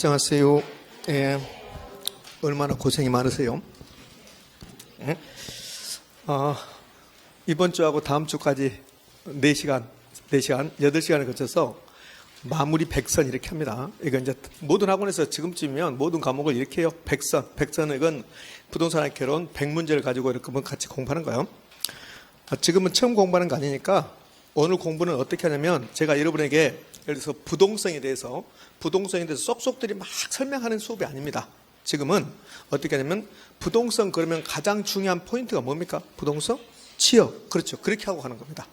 안녕하세요. 예, 얼마나 고생이 많으세요. 예? 이번 주하고 다음 주까지 4시간, 8시간을 거쳐서 마무리 100선 이렇게 합니다. 이거 이제 모든 학원에서 지금쯤이면 모든 과목을 이렇게 해요. 100선은 이건 부동산학 개론 100문제를 가지고 이렇게 같이 공부하는 거예요. 지금은 처음 공부하는 거 아니니까 오늘 공부는 어떻게 하냐면 제가 여러분에게 예를 들어서 부동성에 대해서 쏙쏙들이 막 설명하는 수업이 아닙니다. 지금은 어떻게 하냐면 부동성 그러면 가장 중요한 포인트가 뭡니까? 부동성? 취업. 그렇죠. 그렇게 하고 가는 겁니다.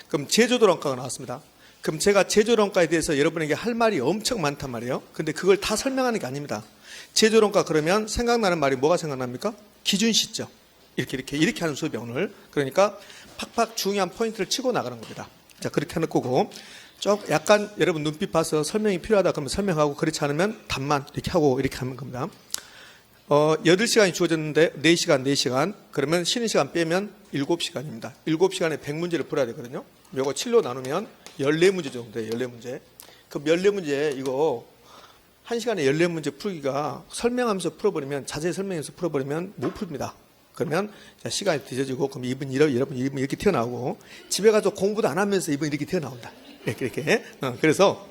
그럼 제조도론가가 나왔습니다. 그럼 제가 제조도론가에 대해서 여러분에게 할 말이 엄청 많단 말이에요. 근데 그걸 다 설명하는 게 아닙니다. 제조도론가 그러면 생각나는 말이 뭐가 생각납니까? 기준 시점. 이렇게 하는 수업이 오늘. 그러니까 팍팍 중요한 포인트를 치고 나가는 겁니다. 자, 그렇게 하는 거고. 약간 여러분 눈빛 봐서 설명이 필요하다 그러면 설명하고 그렇지 않으면 답만 이렇게 하고 이렇게 하는 겁니다. 8시간이 주어졌는데 4시간 그러면 쉬는 시간 빼면 7시간입니다. 7시간에 100문제를 풀어야 되거든요. 요거 7로 나누면 14문제 정도 돼요. 14문제. 그럼 14문제 이거 1시간에 14문제 풀기가 설명하면서 풀어버리면 자세히 설명해서 풀어버리면 못 풉니다. 그러면 시간이 늦어지고 그럼 이분 이렇게 튀어나오고 집에 가서 공부도 안 하면서 이분 이렇게 튀어나온다. 이렇게. 그래서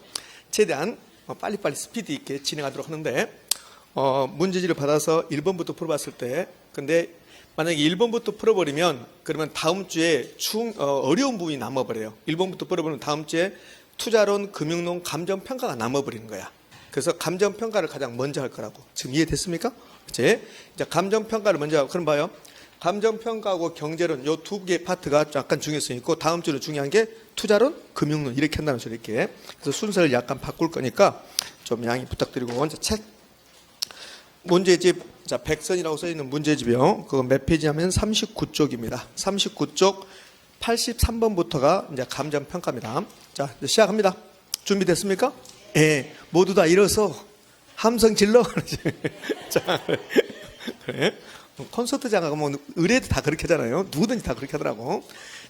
최대한 빨리빨리 스피드 있게 진행하도록 하는데 문제지를 받아서 1번부터 풀어봤을 때 근데 만약에 1번부터 풀어버리면 그러면 다음 주에 어려운 부분이 남아버려요. 1번부터 풀어버리면 다음 주에 투자론, 금융론, 감정평가가 남아버리는 거야. 그래서 감정평가를 가장 먼저 할 거라고. 지금 이해됐습니까? 이제 감정평가를 먼저 하고 그럼 봐요. 감정평가하고 경제론 요 두 개 파트가 약간 중요성이 있고 다음 주는 중요한 게 투자론, 금융론 이렇게 한다는 소리 이렇게. 그래서 순서를 약간 바꿀 거니까 좀 양해 부탁드리고 먼저 책 문제집 100선이라고 써 있는 문제집이요. 그거 몇 페이지냐면 39쪽입니다. 39쪽 83번부터가 이제 감정평가입니다. 자, 이제 시작합니다. 준비됐습니까? 예. 모두 다 일어서 함성 질러. 자, 그래. 콘서트장 가면 의뢰도 다 그렇게 하잖아요. 누구든지 다 그렇게 하더라고.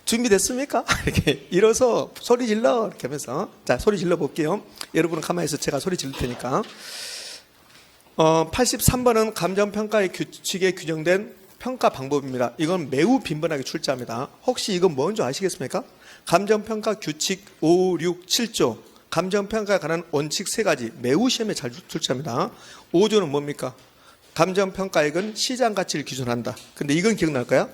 준비됐습니까? 이렇게 일어서 소리 질러 이렇게 하면서 자 소리 질러 볼게요. 여러분은 가만히 있어 제가 소리 질를 테니까. 83번은 감정평가의 규칙에 규정된 평가 방법입니다. 이건 매우 빈번하게 출제합니다. 혹시 이건 뭔지 아시겠습니까? 감정평가 규칙 5, 6, 7조 감정평가에 관한 원칙 3가지 매우 시험에 잘 출제합니다. 5조는 뭡니까? 감정평가액은 시장가치를 기준한다. 근데 이건 기억날까요?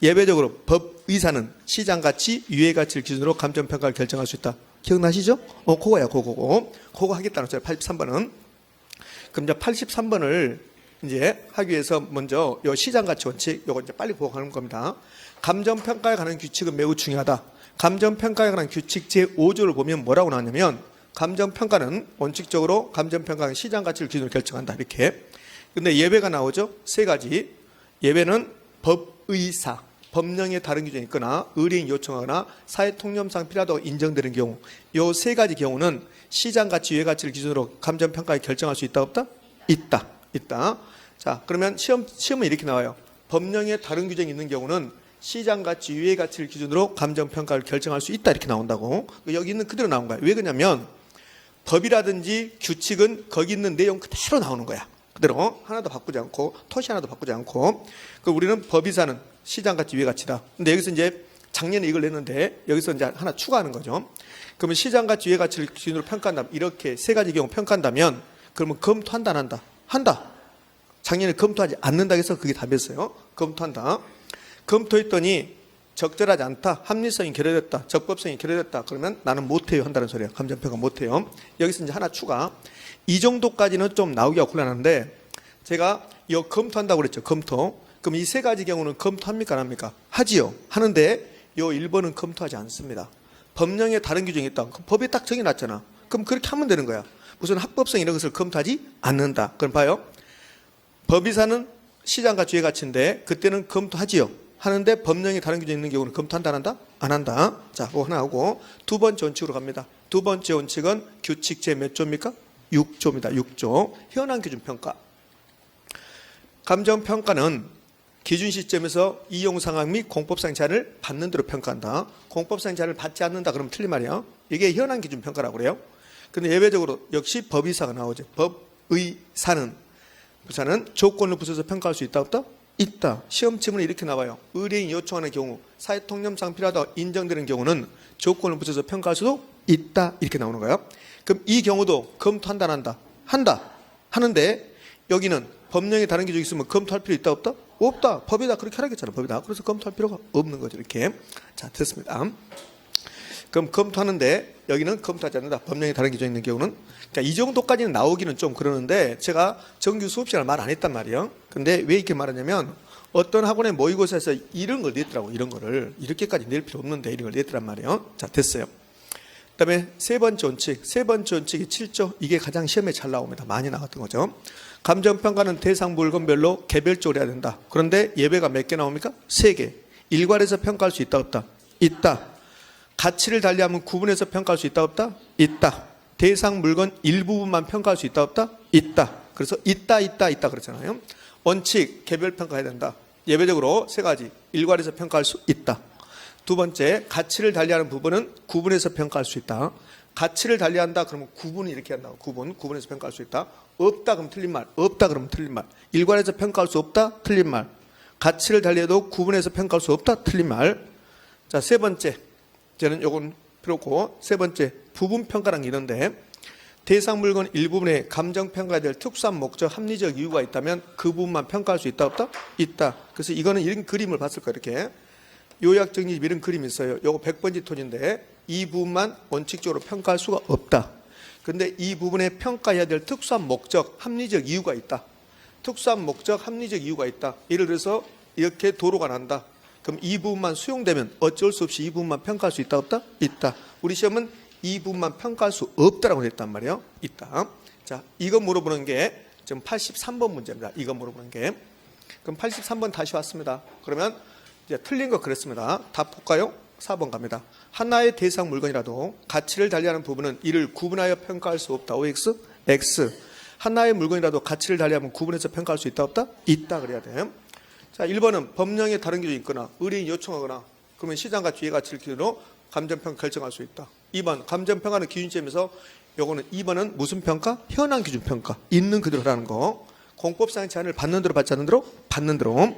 예외적으로 법의사는 시장가치, 유예가치를 기준으로 감정평가를 결정할 수 있다. 기억나시죠? 그거야, 그거 하겠다는 소리. 83번은. 그럼 이제 83번을 이제 하기 위해서 먼저 요 시장가치 원칙, 요거 이제 빨리 보고 가는 겁니다. 감정평가에 관한 규칙은 매우 중요하다. 감정평가에 관한 규칙 제5조를 보면 뭐라고 나왔냐면 감정평가는 원칙적으로 감정평가는 시장가치를 기준으로 결정한다. 이렇게. 근데 예외가 나오죠. 3가지. 예외는 법의사, 법령에 다른 규정이 있거나 의뢰인이 요청하거나 사회통념상 필요하다고 인정되는 경우 이 3가지 경우는 시장가치, 유예가치를 기준으로 감정평가에 결정할 수 있다 없다? 있다. 자, 그러면 시험은 이렇게 나와요. 법령에 다른 규정이 있는 경우는 시장가치, 유예가치를 기준으로 감정평가를 결정할 수 있다 이렇게 나온다고. 여기 있는 그대로 나온 거야. 왜 그러냐면 법이라든지 규칙은 거기 있는 내용 그대로 나오는 거야. 그대로 하나도 바꾸지 않고 토시 하나도 바꾸지 않고 우리는 법이사는 시장가치, 유예가치다. 근데 여기서 이제 작년에 이걸 냈는데 여기서 이제 하나 추가하는 거죠. 그러면 시장가치, 유예가치를 기준으로 평가한다면 이렇게 3가지 경우 평가한다면 그러면 검토한다 안 한다? 한다. 작년에 검토하지 않는다 해서 그게 답이었어요. 검토한다. 검토했더니 적절하지 않다. 합리성이 결여됐다. 적법성이 결여됐다. 그러면 나는 못해요 한다는 소리예요. 감정평가 못해요. 여기서 이제 하나 추가. 이 정도까지는 좀 나오기가 곤란한데 제가 이 검토한다고 그랬죠. 검토. 그럼 이 3가지 경우는 검토합니까 안 합니까? 하지요. 하는데 이 1번은 검토하지 않습니다. 법령에 다른 규정이 있다. 법에 딱 정해놨잖아. 그럼 그렇게 하면 되는 거야. 무슨 합법성 이런 것을 검토하지 않는다. 그럼 봐요. 법이사는 시장가치, 유예가치인데 그때는 검토하지요. 하는데 법령에 다른 규정이 있는 경우는 검토한다 안 한다? 안 한다. 자, 그거 하나 하고 두 번째 원칙으로 갑니다. 두 번째 원칙은 규칙 제 몇 조입니까? 6조입니다. 6조. 현황 기준 평가. 감정평가는 기준 시점에서 이용상황 및 공법상 제한을 받는 대로 평가한다. 공법상 제한을 받지 않는다 그러면 틀린 말이야. 이게 현황 기준 평가라고 그래요. 근데 예외적으로 역시 법의사가 나오죠. 의사는 부사는 조건을 붙여서 평가할 수 있다 없다? 있다. 시험 지문에 이렇게 나와요. 의뢰인이 요청하는 경우 사회통념상 필요하다 인정되는 경우는 조건을 붙여서 평가할 수도 있다. 이렇게 나오는 거예요. 그럼 이 경우도 검토한다 안 한다? 한다. 하는데 여기는 법령에 다른 기준이 있으면 검토할 필요 있다 없다? 없다. 법이다. 그렇게 하라겠잖아. 법이다. 그래서 검토할 필요가 없는 거죠. 이렇게. 자, 됐습니다. 그럼 검토하는데 여기는 검토하지 않는다. 법령에 다른 기준이 있는 경우는. 그러니까 이 정도까지는 나오기는 좀 그러는데 제가 정규 수업 시간을 말 안 했단 말이에요. 근데 왜 이렇게 말하냐면 어떤 학원의 모의고사에서 이런 걸 냈더라고. 이런 거를. 이렇게까지 낼 필요 없는데 이런 걸 냈더란 말이에요. 자, 됐어요. 그다음에 세 번째 원칙. 세 번째 원칙이 7조. 이게 가장 시험에 잘 나옵니다. 많이 나왔던 거죠. 감정평가는 대상 물건별로 개별적으로 해야 된다. 그런데 예외가 몇 개 나옵니까? 3개. 일괄해서 평가할 수 있다 없다? 있다. 가치를 달리하면 구분해서 평가할 수 있다 없다? 있다. 대상 물건 일부분만 평가할 수 있다 없다? 있다. 그래서 있다 그렇잖아요. 원칙 개별 평가해야 된다. 예외적으로 3가지. 일괄해서 평가할 수 있다. 두 번째, 가치를 달리하는 부분은 구분해서 평가할 수 있다. 가치를 달리한다 그러면 구분이 이렇게 한다고. 구분해서 평가할 수 있다. 없다 그러면 틀린 말. 없다 그러면 틀린 말. 일괄해서 평가할 수 없다 틀린 말. 가치를 달리해도 구분해서 평가할 수 없다 틀린 말. 자, 세 번째. 저는 요건 필요 없고 세 번째 부분평가라는 게 있는데 대상 물건 일부분에 감정평가해야 될 특수한 목적 합리적 이유가 있다면 그 부분만 평가할 수 있다 없다? 있다. 그래서 이거는 이런 그림을 봤을 거예요. 이렇게 요약정리 이런 그림이 있어요. 요거 100번지 톤인데 이 부분만 원칙적으로 평가할 수가 없다. 근데 이 부분에 평가해야 될 특수한 목적 합리적 이유가 있다. 특수한 목적 합리적 이유가 있다. 예를 들어서 이렇게 도로가 난다. 그럼 이 부분만 수용되면 어쩔 수 없이 이 부분만 평가할 수 있다 없다? 있다. 우리 시험은 이 부분만 평가할 수 없다라고 했단 말이에요. 있다. 자, 이거 물어보는 게 지금 83번 문제입니다. 이거 물어보는 게. 그럼 83번 다시 왔습니다. 그러면 이제 틀린 거 그랬습니다. 답 볼까요? 4번 갑니다. 하나의 대상 물건이라도 가치를 달리하는 부분은 이를 구분하여 평가할 수 없다. OX, X. 하나의 물건이라도 가치를 달리하면 구분해서 평가할 수 있다 없다? 있다 그래야 돼요. 자, 1번은 법령에 다른 기준이 있거나 의뢰인이 요청하거나 그러면 시장과 주의 가치를 기준으로 감정평가 결정할 수 있다. 2번 감정평가는 기준점에서 요거는 2번은 무슨 평가? 현황 기준 평가. 있는 그대로라는 거. 공법상의 제한을 받는 대로 받지 않는 대로 받는 대로.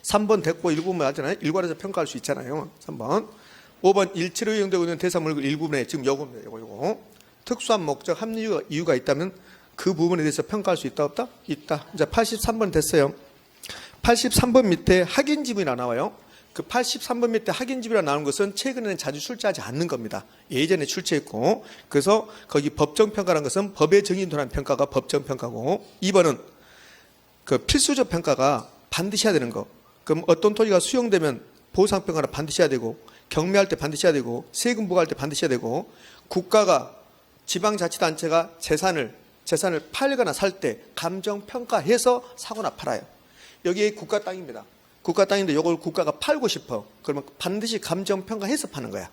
3번 됐고 일부분 하잖아요. 일괄해서 평가할 수 있잖아요. 3번. 5번 일치로 이용되고 있는 대상 물건 일부분에 지금 요겁니다. 요거. 특수한 목적 합리 이유가 있다면 그 부분에 대해서 평가할 수 있다 없다? 있다. 이제 83번 됐어요. 83번 밑에 확인집이나 나와요. 그 83번 밑에 확인집이라 나오는 것은 최근에는 자주 출제하지 않는 겁니다. 예전에 출제했고 그래서 거기 법정평가라는 것은 법에 정의인도한 평가가 법정평가고 2번은 그 필수적 평가가 반드시 해야 되는 거. 그럼 어떤 토지가 수용되면 보상평가를 반드시 해야 되고 경매할 때 반드시 해야 되고 세금 부과할 때 반드시 해야 되고 국가가 지방자치단체가 재산을 팔거나 살 때 감정평가해서 사거나 팔아요. 여기 국가 땅입니다. 국가 땅인데 이걸 국가가 팔고 싶어. 그러면 반드시 감정평가해서 파는 거야.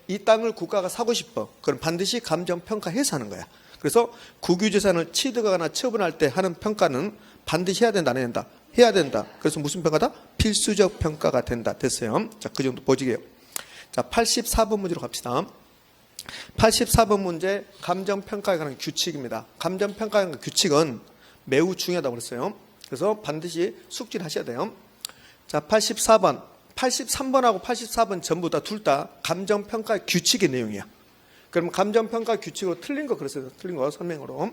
이 땅을 국가가 사고 싶어. 그럼 반드시 감정평가해서 하는 거야. 그래서 국유재산을 취득하거나 처분할 때 하는 평가는 반드시 해야 된다, 안 해야 된다? 해야 된다. 그래서 무슨 평가다? 필수적 평가가 된다. 됐어요. 자, 그 정도 보시게요. 자, 84번 문제로 갑시다. 84번 문제 감정평가에 관한 규칙입니다. 감정평가에 관한 규칙은 매우 중요하다고 그랬어요. 그래서 반드시 숙지를 하셔야 돼요. 자, 84번. 83번하고 84번 전부 다 둘 다 감정평가 규칙의 내용이야. 그럼 감정평가 규칙으로 틀린 거 그랬어요. 틀린 거 설명으로.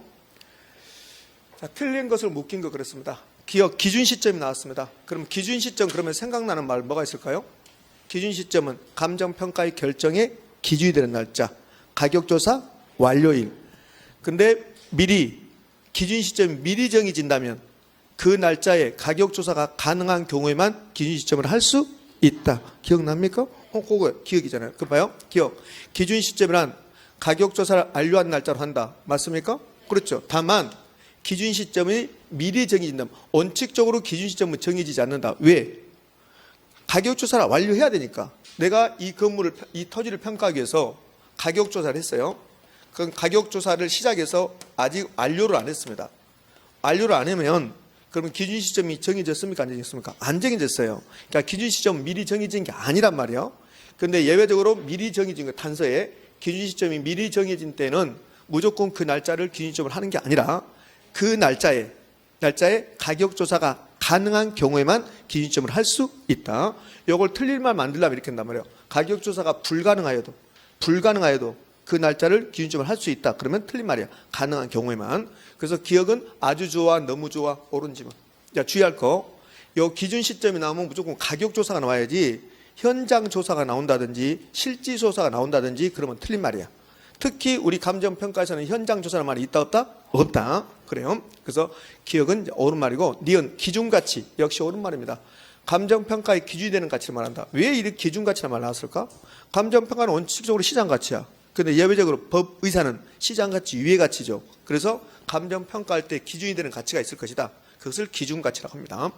자, 틀린 것을 묶인 거 그랬습니다. 기억, 기준 시점이 나왔습니다. 그럼 기준 시점 그러면 생각나는 말 뭐가 있을까요? 기준 시점은 감정평가의 결정의 기준이 되는 날짜. 가격조사 완료일. 근데 미리, 기준 시점이 미리 정해진다면 그 날짜에 가격조사가 가능한 경우에만 기준 시점을 할 수 있다. 기억납니까? 그거 기억이잖아요. 그거 봐요. 기억. 기준 시점이란 가격조사를 완료한 날짜로 한다. 맞습니까? 그렇죠. 다만 기준 시점이 미리 정해진다면 원칙적으로 기준 시점은 정해지지 않는다. 왜? 가격조사를 완료해야 되니까. 내가 이 건물을, 이 토지를 평가하기 위해서 가격조사를 했어요. 그럼 가격조사를 시작해서 아직 완료를 안 했습니다. 완료를 안 하면 그러면 기준 시점이 정해졌습니까? 안 정해졌습니까? 안 정해졌어요. 그러니까 기준 시점은 미리 정해진 게 아니란 말이에요. 그런데 예외적으로 미리 정해진 거 단서에 기준 시점이 미리 정해진 때는 무조건 그 날짜를 기준 시점을 하는 게 아니라 그 날짜에 가격 조사가 가능한 경우에만 기준점을 할 수 있다. 이걸 틀릴 말 만들려면 이렇게 한단 말이에요. 가격 조사가 불가능하여도 그 날짜를 기준점을 할 수 있다. 그러면 틀린 말이야. 가능한 경우에만. 그래서 기억은 아주 좋아, 너무 좋아, 옳은 지문. 자, 주의할 거. 요 기준 시점이 나오면 무조건 가격 조사가 나와야지 현장 조사가 나온다든지 실지 조사가 나온다든지 그러면 틀린 말이야. 특히 우리 감정평가에서는 현장 조사라는 말이 있다 없다? 없다. 그래요. 그래서 기억은 옳은 말이고 니은 기준가치 역시 옳은 말입니다. 감정평가의 기준이 되는 가치를 말한다. 왜 이렇게 기준가치란 말 나왔을까? 감정평가는 원칙적으로 시장가치야. 근데 예외적으로 법의사는 시장가치 위의 가치죠. 그래서 감정평가할 때 기준이 되는 가치가 있을 것이다. 그것을 기준가치라고 합니다.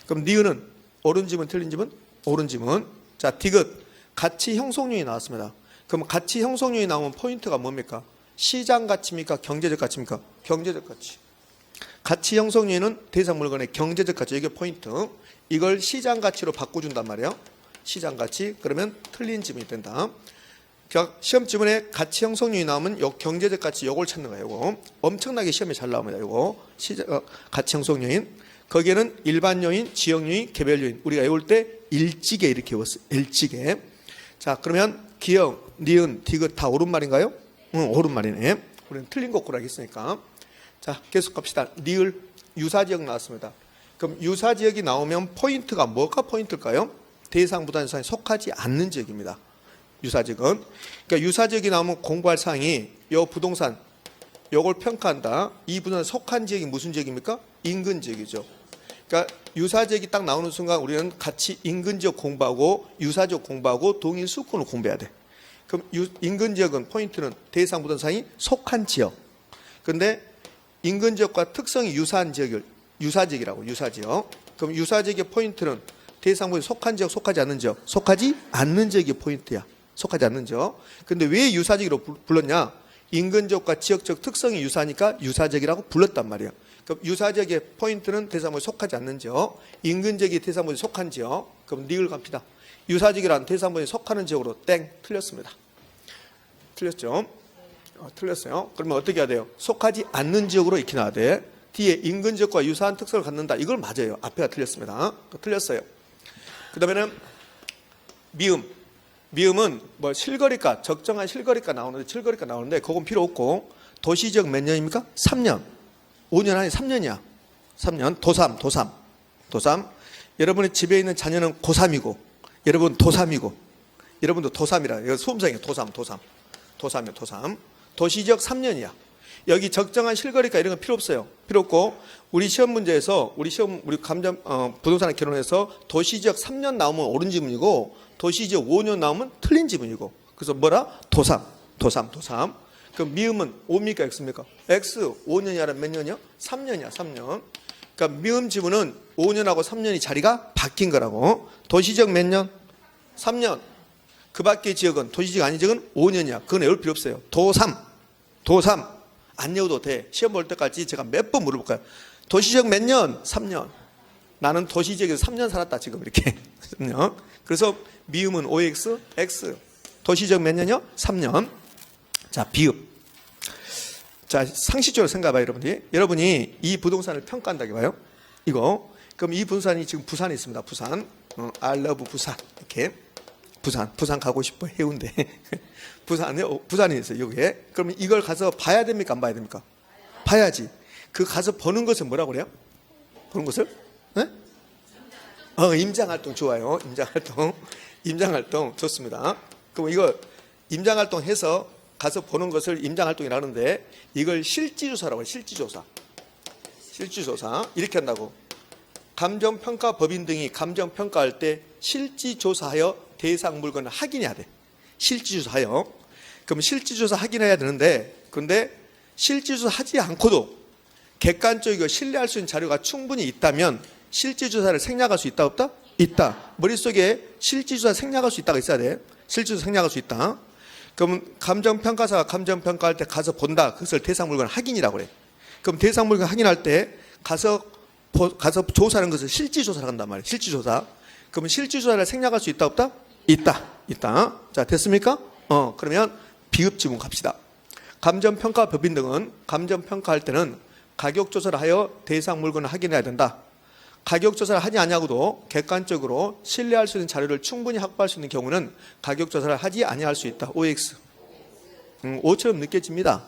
그럼 니은은 옳은 지문 틀린 지문? 옳은 지문. 자, 디귿 가치 형성률이 나왔습니다. 그럼 가치 형성률이 나오면 포인트가 뭡니까? 시장 가치입니까? 경제적 가치입니까? 경제적 가치. 가치 형성률은 대상 물건의 경제적 가치. 이게 포인트. 이걸 시장 가치로 바꿔준단 말이에요. 시장 가치. 그러면 틀린 지문이 된다. 시험 지문에 가치 형성률이 나오면 요 경제적 가치 요걸 찾는 거예요. 요거 엄청나게 시험에 잘 나옵니다. 요거 가치 형성률인 거기에는 일반 요인, 지역 요인, 개별 요인. 우리가 외울 때 일찍에 이렇게 외웠어요. 일찍에. 자, 그러면 기억, 니은, 디귿 다 옳은 말인가요? 응, 옳은 말이네. 우리는 틀린 거 고르겠으니까. 자, 계속 갑시다. 니을 유사지역 나왔습니다. 그럼 유사지역이 나오면 포인트가 뭐가 포인트일까요? 대상 부동산에 속하지 않는 지역입니다. 유사지역은. 그러니까 유사지역이 나오면 공부할 사항이 요 부동산 요걸 평가한다. 이 부동산에 속한 지역이 무슨 지역입니까? 인근 지역이죠. 그러니까 유사지역이 딱 나오는 순간 우리는 같이 인근 지역 공부하고 유사지역 공부하고 동일 수권을 공부해야 돼. 그럼 인근 지역은 포인트는 대상 부동산이 속한 지역. 근데 인근 지역과 특성이 유사한 지역을 유사지역이라고. 유사지역. 그럼 유사지역의 포인트는 대상 부동산이 속한 지역, 속하지 않는 지역. 속하지 않는 지역이 포인트야. 속하지 않는 지역. 근데 왜 유사지역으로 불렀냐? 인근 지역과 지역적 특성이 유사하니까 유사지역이라고 불렀단 말이에요. 그럼 유사지역의 포인트는 대상부에 속하지 않는 지역, 인근 지역이 대상부에 속한 지역. 그럼 니을 갑니다. 유사지역이란 대상부에 속하는 지역으로 땡 틀렸습니다. 틀렸죠? 틀렸어요. 그러면 어떻게 해야 돼요? 속하지 않는 지역으로 익히 나와야 돼. 뒤에 인근 지역과 유사한 특성을 갖는다. 이걸 맞아요. 앞에가 틀렸습니다. 틀렸어요. 그 다음에는 미음. 미음은 뭐 실거래가, 적정한 실거래가 나오는데 그건 필요 없고 도시지역 몇 년입니까? 3년. 5년 아니 3년이야. 3년. 도삼. 여러분의 집에 있는 자녀는 고3이고 여러분 도3이고 여러분도 도3이라. 이거 수험생이에요. 도삼이요. 도시지역 3년이야. 여기 적정한 실거래가 이런 건 필요 없어요. 필요 없고 우리 시험 문제에서 우리 감정 부동산을 결혼해서 도시지역 3년 나오면 옳은 지문이고 도시지역 5년 나오면 틀린 지문이고. 그래서 뭐라? 도삼. 그럼 미음은 5입니까? X입니까? X 5년이라 몇 년이요? 3년이야. 3년. 그러니까 미음 지문은 5년하고 3년이 자리가 바뀐 거라고. 도시지역 몇 년? 3년. 그 밖의 지역은 도시지역 아닌 지역은 5년이야. 그건 외울 필요 없어요. 도삼. 안 외워도 돼. 시험 볼 때까지 제가 몇 번 물어볼까요? 도시지역 몇 년? 3년. 나는 도시지역에서 3년 살았다 지금 이렇게. 그래서 미음은 OX, X. 도시지역 몇 년이요? 3년. 자, 비읍. 자, 상식적으로 생각해봐요, 여러분들이. 여러분이 이 부동산을 평가한다고 봐요. 이거. 그럼 이 부동산이 지금 부산에 있습니다. 부산. I love 부산. 이렇게. 부산 가고 싶어. 해운대. 부산에 있어요, 여기에. 그러면 이걸 가서 봐야 됩니까? 안 봐야 됩니까? 봐야지. 그 가서 보는 것을 뭐라고 그래요? 보는 것을? 네? 임장활동 좋아요. 임장활동 좋습니다. 그럼 이거 임장활동 해서 가서 보는 것을 임장활동이라고 하는데 이걸 실지조사라고 해요. 실지조사. 이렇게 한다고. 감정평가법인 등이 감정평가할 때 실지조사하여 대상 물건을 확인해야 돼. 실지조사하여. 그럼 실지조사 확인해야 되는데 근데 실지조사 하지 않고도 객관적이고 신뢰할 수 있는 자료가 충분히 있다면 실지조사를 생략할 수 있다 없다? 있다. 머릿속에 실지조사 생략할 수 있다가 있어야 돼. 실지조사 생략할 수 있다. 그럼 감정평가사가 감정평가할 때 가서 본다. 그것을 대상 물건 확인이라고 그래. 그럼 대상 물건 확인할 때 가서 조사하는 것을 실지조사를 한단 말이에요. 실지조사. 그러면 실지조사를 생략할 수 있다 없다? 있다. 자, 됐습니까? 그러면 비읍 지문 갑시다. 감정평가법인 등은 감정평가할 때는 가격 조사를 하여 대상 물건을 확인해야 된다. 가격 조사를 하지 않냐고도 객관적으로 신뢰할 수 있는 자료를 충분히 확보할 수 있는 경우는 가격 조사를 하지 아니할 수 있다. OX. 5처럼 느껴집니다.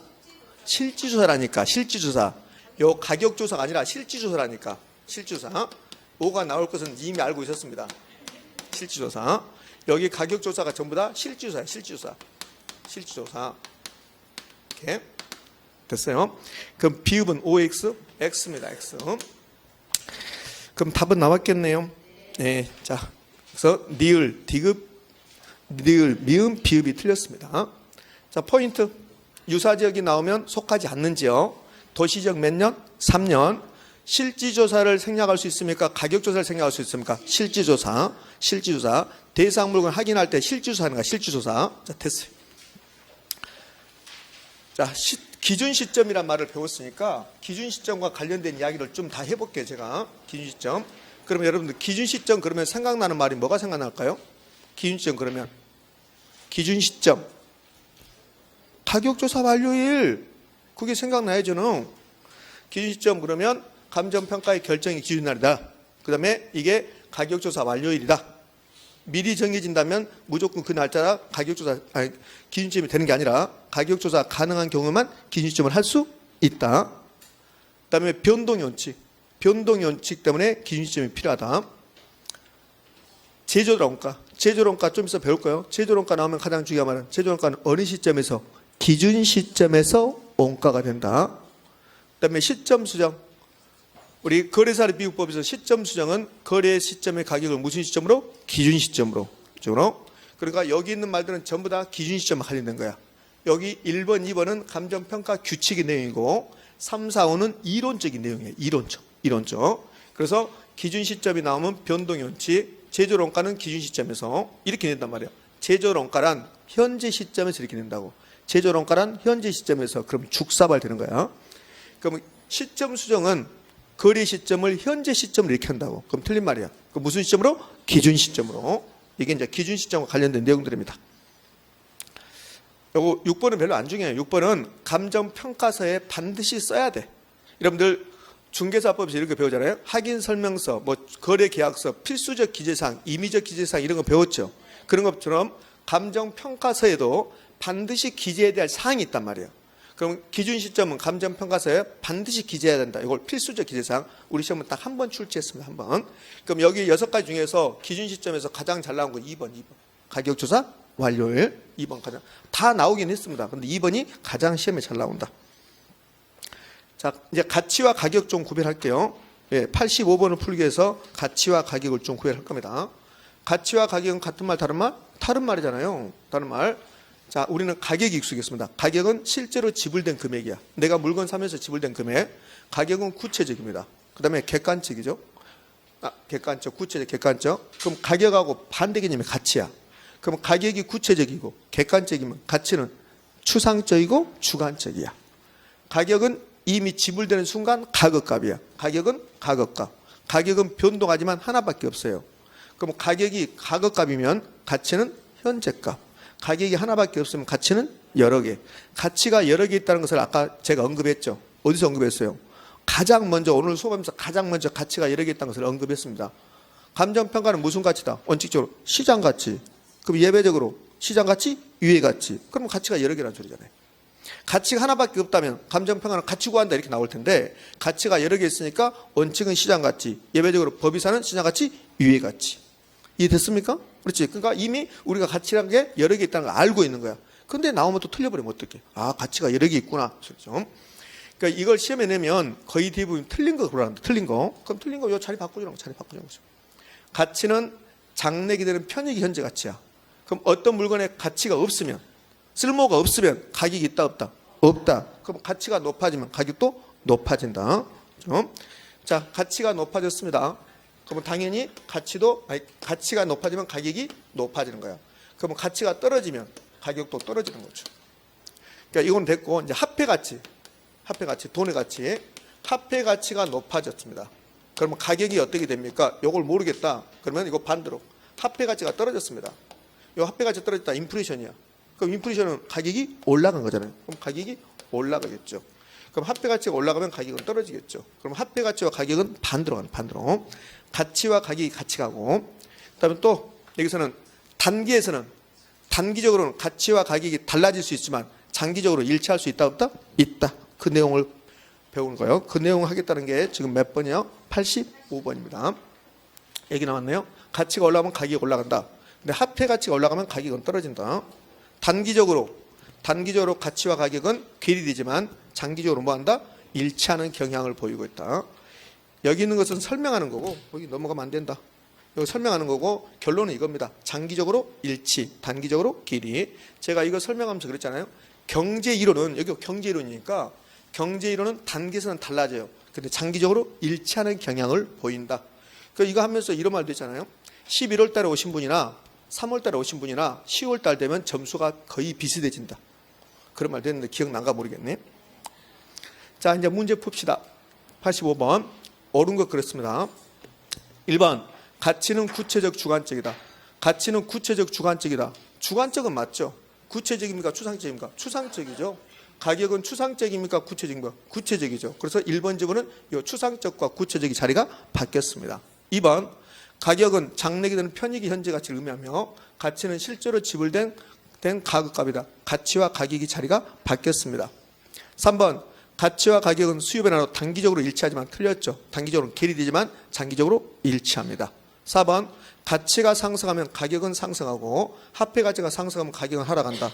실지조사라니까. 실지조사. 요 가격 조사가 아니라 실지조사라니까. 실지조사. 5가 나올 것은 이미 알고 있었습니다. 실지조사. 여기 가격 조사가 전부 다 실지조사예요. 실지조사. 실지조사. 이렇게 됐어요. 그럼 비읍은 OX, X입니다. X. 그럼 답은 나왔겠네요. 네, 자, 그래서 니을, 디귿, 니을, 미음, 비읍이 틀렸습니다. 자, 포인트. 유사지역이 나오면 속하지 않는 지역. 도시지역 몇 년? 3년. 실지조사를 생략할 수 있습니까? 가격조사를 생략할 수 있습니까? 실지조사. 실지조사. 대상 물건 확인할 때 실지조사인가? 실지조사. 자, 됐어요. 자, 기준 시점이란 말을 배웠으니까 기준 시점과 관련된 이야기를 좀 다 해볼게요. 제가 기준 시점. 그러면 여러분들 기준 시점 그러면 생각나는 말이 뭐가 생각날까요? 기준 시점 그러면 기준 시점 가격조사 완료일 그게 생각나야죠. 기준 시점 그러면 감정평가의 결정이 기준날이다. 그 다음에 이게 가격조사 완료일이다. 미리 정해진다면 무조건 그 날짜라 기준점이 되는 게 아니라 가격조사 가능한 경우만 기준점을 할 수 있다. 그 다음에 변동원칙. 변동원칙 때문에 기준점이 필요하다. 제조원가. 제조원가 좀 있어 배울 거예요. 제조원가 나오면 가장 중요한 말은 제조원가는 어느 시점에서? 기준 시점에서 원가가 된다. 그 다음에 시점 수정. 우리 거래사례 비교법에서 시점 수정은 거래 시점의 가격을 무슨 시점으로? 기준 시점으로. 그러니까 여기 있는 말들은 전부 다 기준 시점에 관련된 거야. 여기 1번, 2번은 감정평가 규칙의 내용이고 3, 4, 5는 이론적인 내용이에요. 이론적. 그래서 기준 시점이 나오면 변동의 원칙, 제조원가는 기준 시점에서 이렇게 낸단 말이에요. 제조원가란 현재 시점에서 이렇게 낸다고. 제조원가란 현재 시점에서 그럼 죽사발 되는 거야. 그럼 시점 수정은 거래 시점을 현재 시점으로 이렇게 한다고. 그럼 틀린 말이야. 그럼 무슨 시점으로? 기준 시점으로. 이게 이제 기준 시점과 관련된 내용들입니다. 요거 6번은 별로 안 중요해요. 6번은 감정평가서에 반드시 써야 돼. 여러분들 중개사법에서 이런 거 배우잖아요. 확인 설명서, 뭐 거래 계약서, 필수적 기재사항, 임의적 기재사항 이런 거 배웠죠. 그런 것처럼 감정평가서에도 반드시 기재해야 될 사항이 있단 말이에요. 그럼 기준 시점은 감정평가서에 반드시 기재해야 된다. 이걸 필수적 기재사항. 우리 시험은 딱 한 번 출제했습니다. 한 번. 그럼 여기 6가지 중에서 기준 시점에서 가장 잘 나온 건 2번. 가격조사 완료일. 2번 가장. 다 나오긴 했습니다. 근데 2번이 가장 시험에 잘 나온다. 자, 이제 가치와 가격 좀 구별할게요. 예, 85번을 풀기 위해서 가치와 가격을 좀 구별할 겁니다. 가치와 가격은 같은 말, 다른 말? 다른 말이잖아요. 다른 말. 자, 우리는 가격이 익숙했습니다. 가격은 실제로 지불된 금액이야. 내가 물건 사면서 지불된 금액. 가격은 구체적입니다. 그 다음에 객관적이죠. 객관적, 구체적, 객관적. 그럼 가격하고 반대 개념이 가치야. 그럼 가격이 구체적이고 객관적이면 가치는 추상적이고 주관적이야. 가격은 이미 지불되는 순간 가격값이야. 가격은 가격값. 가격은 변동하지만 하나밖에 없어요. 그럼 가격이 가격값이면 가치는 현재값. 가격이 하나밖에 없으면 가치는 여러 개. 가치가 여러 개 있다는 것을 아까 제가 언급했죠. 어디서 언급했어요? 가장 먼저 오늘 수업하면서 가장 먼저 가치가 여러 개 있다는 것을 언급했습니다. 감정평가는 무슨 가치다? 원칙적으로 시장 가치. 그럼 예외적으로 시장 가치, 유예 가치. 그럼 가치가 여러 개라는 소리잖아요. 가치가 하나밖에 없다면 감정평가는 가치 구한다 이렇게 나올 텐데 가치가 여러 개 있으니까 원칙은 시장 가치, 예외적으로 법의사는 시장 가치, 유예 가치. 이해됐습니까? 그렇지. 그러니까 이미 우리가 가치라는 게 여러 개 있다는 걸 알고 있는 거야. 근데 나오면 또 틀려버리면 어떡해. 아, 가치가 여러 개 있구나. 그렇죠? 그러니까 이걸 시험에 내면 거의 대부분 틀린 거 그러는데 틀린 거. 그럼 틀린 거 요 자리 바꾸자는 거, 자리 바꾸자는 거죠. 가치는 장래기 되는 편익이 현재 가치야. 그럼 어떤 물건에 가치가 없으면, 쓸모가 없으면 가격이 있다 없다? 없다. 그럼 가치가 높아지면 가격도 높아진다. 그렇죠? 자, 가치가 높아졌습니다. 그러면 당연히 가치가 높아지면 가격이 높아지는 거야. 그러면 가치가 떨어지면 가격도 떨어지는 거죠. 그러니까 이건 됐고 이제 화폐 가치, 돈의 가치, 화폐 가치가 높아졌습니다. 그러면 가격이 어떻게 됩니까? 이걸 모르겠다. 그러면 이거 반대로 화폐 가치가 떨어졌습니다. 이 화폐 가치 떨어졌다. 인플레이션이야. 그럼 인플레이션은 가격이 올라간 거잖아요. 그럼 가격이 올라가겠죠. 그럼 화폐 가치가 올라가면 가격은 떨어지겠죠. 그럼 화폐 가치와 가격은 반대로 가는 반대로. 가치와 가격이 같이 가고, 그다음에 또 여기서는 단기에서는 단기적으로는 가치와 가격이 달라질 수 있지만 장기적으로 일치할 수 있다 없다? 있다. 그 내용을 배우는 거예요. 그 내용 하겠다는 게 지금 몇 번이요? 85번입니다. 얘기 나왔네요. 가치가 올라가면 가격이 올라간다. 근데 화폐 가치가 올라가면 가격은 떨어진다. 단기적으로 가치와 가격은 괴리되지만 장기적으로 뭐한다? 일치하는 경향을 보이고 있다. 여기 있는 것은 설명하는 거고 여기 넘어가면 안 된다. 여기 설명하는 거고 결론은 이겁니다. 장기적으로 일치, 단기적으로 괴리. 제가 이거 설명하면서 그랬잖아요. 경제 이론은 여기 경제 이론이니까 경제 이론은 단기에서는 달라져요. 근데 장기적으로 일치하는 경향을 보인다. 그 이거 하면서 이런 말도 있잖아요. 11월 달에 오신 분이나 3월 달에 오신 분이나 10월 달 되면 점수가 거의 비슷해진다. 그런 말도 했는데 기억난가 모르겠네. 자, 이제 문제 풉시다. 85번. 옳은 것 그렇습니다. 1번. 가치는 구체적 주관적이다. 가치는 구체적 주관적이다. 주관적은 맞죠? 구체적입니까? 추상적입니까? 추상적이죠. 가격은 추상적입니까? 구체적입니까? 구체적이죠. 그래서 1번 지문은 이 추상적과 구체적인 자리가 바뀌었습니다. 2번. 가격은 장래게 되는 편익의 현재 가치를 의미하며 가치는 실제로 지불된 가격값이다. 가치와 가격의 자리가 바뀌었습니다. 3번. 가치와 가격은 수요 변화로 단기적으로 일치하지만 틀렸죠. 단기적으로 괴리되지만 장기적으로 일치합니다. 4번. 가치가 상승하면 가격은 상승하고 화폐 가치가 상승하면 가격은 하락한다.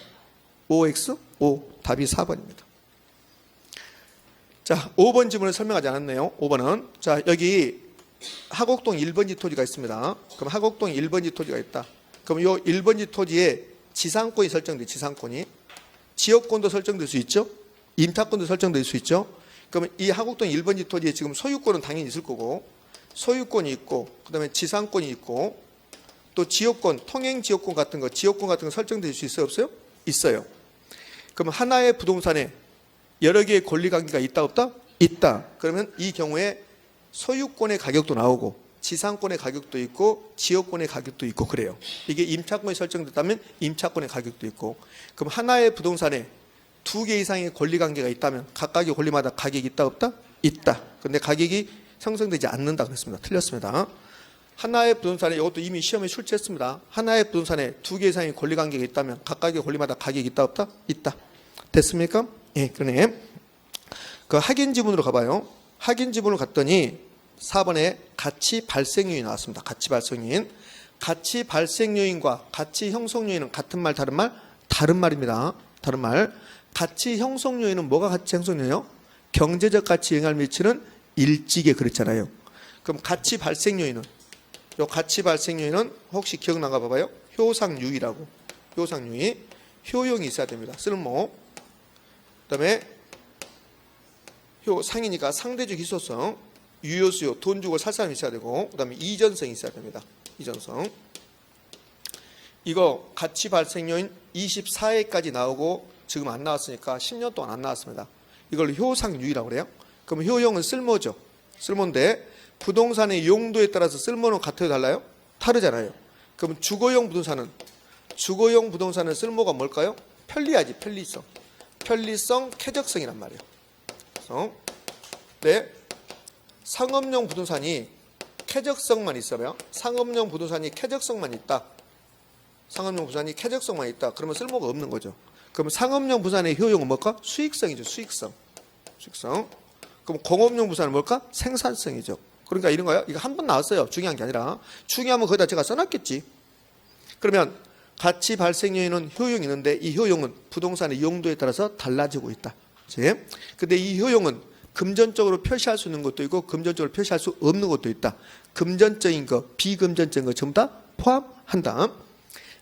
OX? O. 답이 4번입니다. 자, 5번 지문을 설명하지 않았네요. 5번은 자, 여기 하곡동 1번지 토지가 있습니다. 그럼 하곡동 1번지 토지가 있다. 그럼 이 1번지 토지에 지상권이 설정돼. 지상권이 지역권도 설정될 수 있죠. 임차권도 설정될 수 있죠. 그러면 이 하곡동 1번지 토지에 지금 소유권은 당연히 있을 거고 소유권이 있고 그다음에 지상권이 있고 또 지역권, 통행 지역권 같은 거, 지역권 같은 거 설정될 수 있어요, 없어요? 있어요. 그럼 하나의 부동산에 여러 개의 권리관계가 있다, 없다? 있다. 그러면 이 경우에 소유권의 가격도 나오고 지상권의 가격도 있고 지역권의 가격도 있고 그래요. 이게 임차권이 설정됐다면 임차권의 가격도 있고 그럼 하나의 부동산에 2개 이상의 권리관계가 있다면 각각의 권리마다 가격이 있다, 없다? 있다. 그런데 가격이 형성되지 않는다 그랬습니다. 틀렸습니다. 하나의 부동산에 이것도 이미 시험에 출제했습니다. 하나의 부동산에 2개 이상의 권리관계가 있다면 각각의 권리마다 가격이 있다, 없다? 있다. 됐습니까? 예, 그러네. 그 확인 지문으로 가봐요. 확인 지문을 갔더니 4번에 가치 발생 요인이 나왔습니다. 가치 발생 요인. 가치 발생 요인과 가치 형성 요인은 같은 말, 다른 말? 다른 말입니다. 다른 말. 가치 형성 요인은 뭐가 가치 형성 요인이에요? 경제적 가치에 영향을 미치는 일찍에 그랬잖아요. 그럼 가치 발생 요인은? 요 가치 발생 요인은 혹시 기억나가 봐봐요. 효상유의라고. 효상유의. 효용이 있어야 됩니다. 쓸모. 그다음에 효상이니까 상대적 희소성. 유효수요. 돈 주고 살 사람이 있어야 되고 그다음에 이전성이 있어야 됩니다. 이전성. 이거 가치 발생 요인 24회까지 나오고 지금 안 나왔으니까 10년 동안 안 나왔습니다. 이걸 효상유의라고 그래요. 그럼 효용은 쓸모죠. 쓸모인데 부동산의 용도에 따라서 쓸모는 같아요, 달라요? 다르잖아요. 그럼 주거용 부동산은 쓸모가 뭘까요? 편리하지, 편리성. 편리성, 쾌적성이란 말이에요. 그래서 네, 상업용 부동산이 쾌적성만 있어요. 상업용 부동산이 쾌적성만 있다. 상업용 부동산이 쾌적성만 있다. 그러면 쓸모가 없는 거죠. 그럼 상업용 부동산의 효용은 뭘까? 수익성이죠, 수익성. 수익성. 그럼 공업용 부동산은 뭘까? 생산성이죠. 그러니까 이런 거야. 이거 한 번 나왔어요. 중요한 게 아니라. 중요하면 거기다 제가 써놨겠지. 그러면 가치 발생 요인은 효용이 있는데 이 효용은 부동산의 용도에 따라서 달라지고 있다. 근데 이 효용은 금전적으로 표시할 수 있는 것도 있고 금전적으로 표시할 수 없는 것도 있다. 금전적인 거, 비금전적인 거 전부 다 포함한다.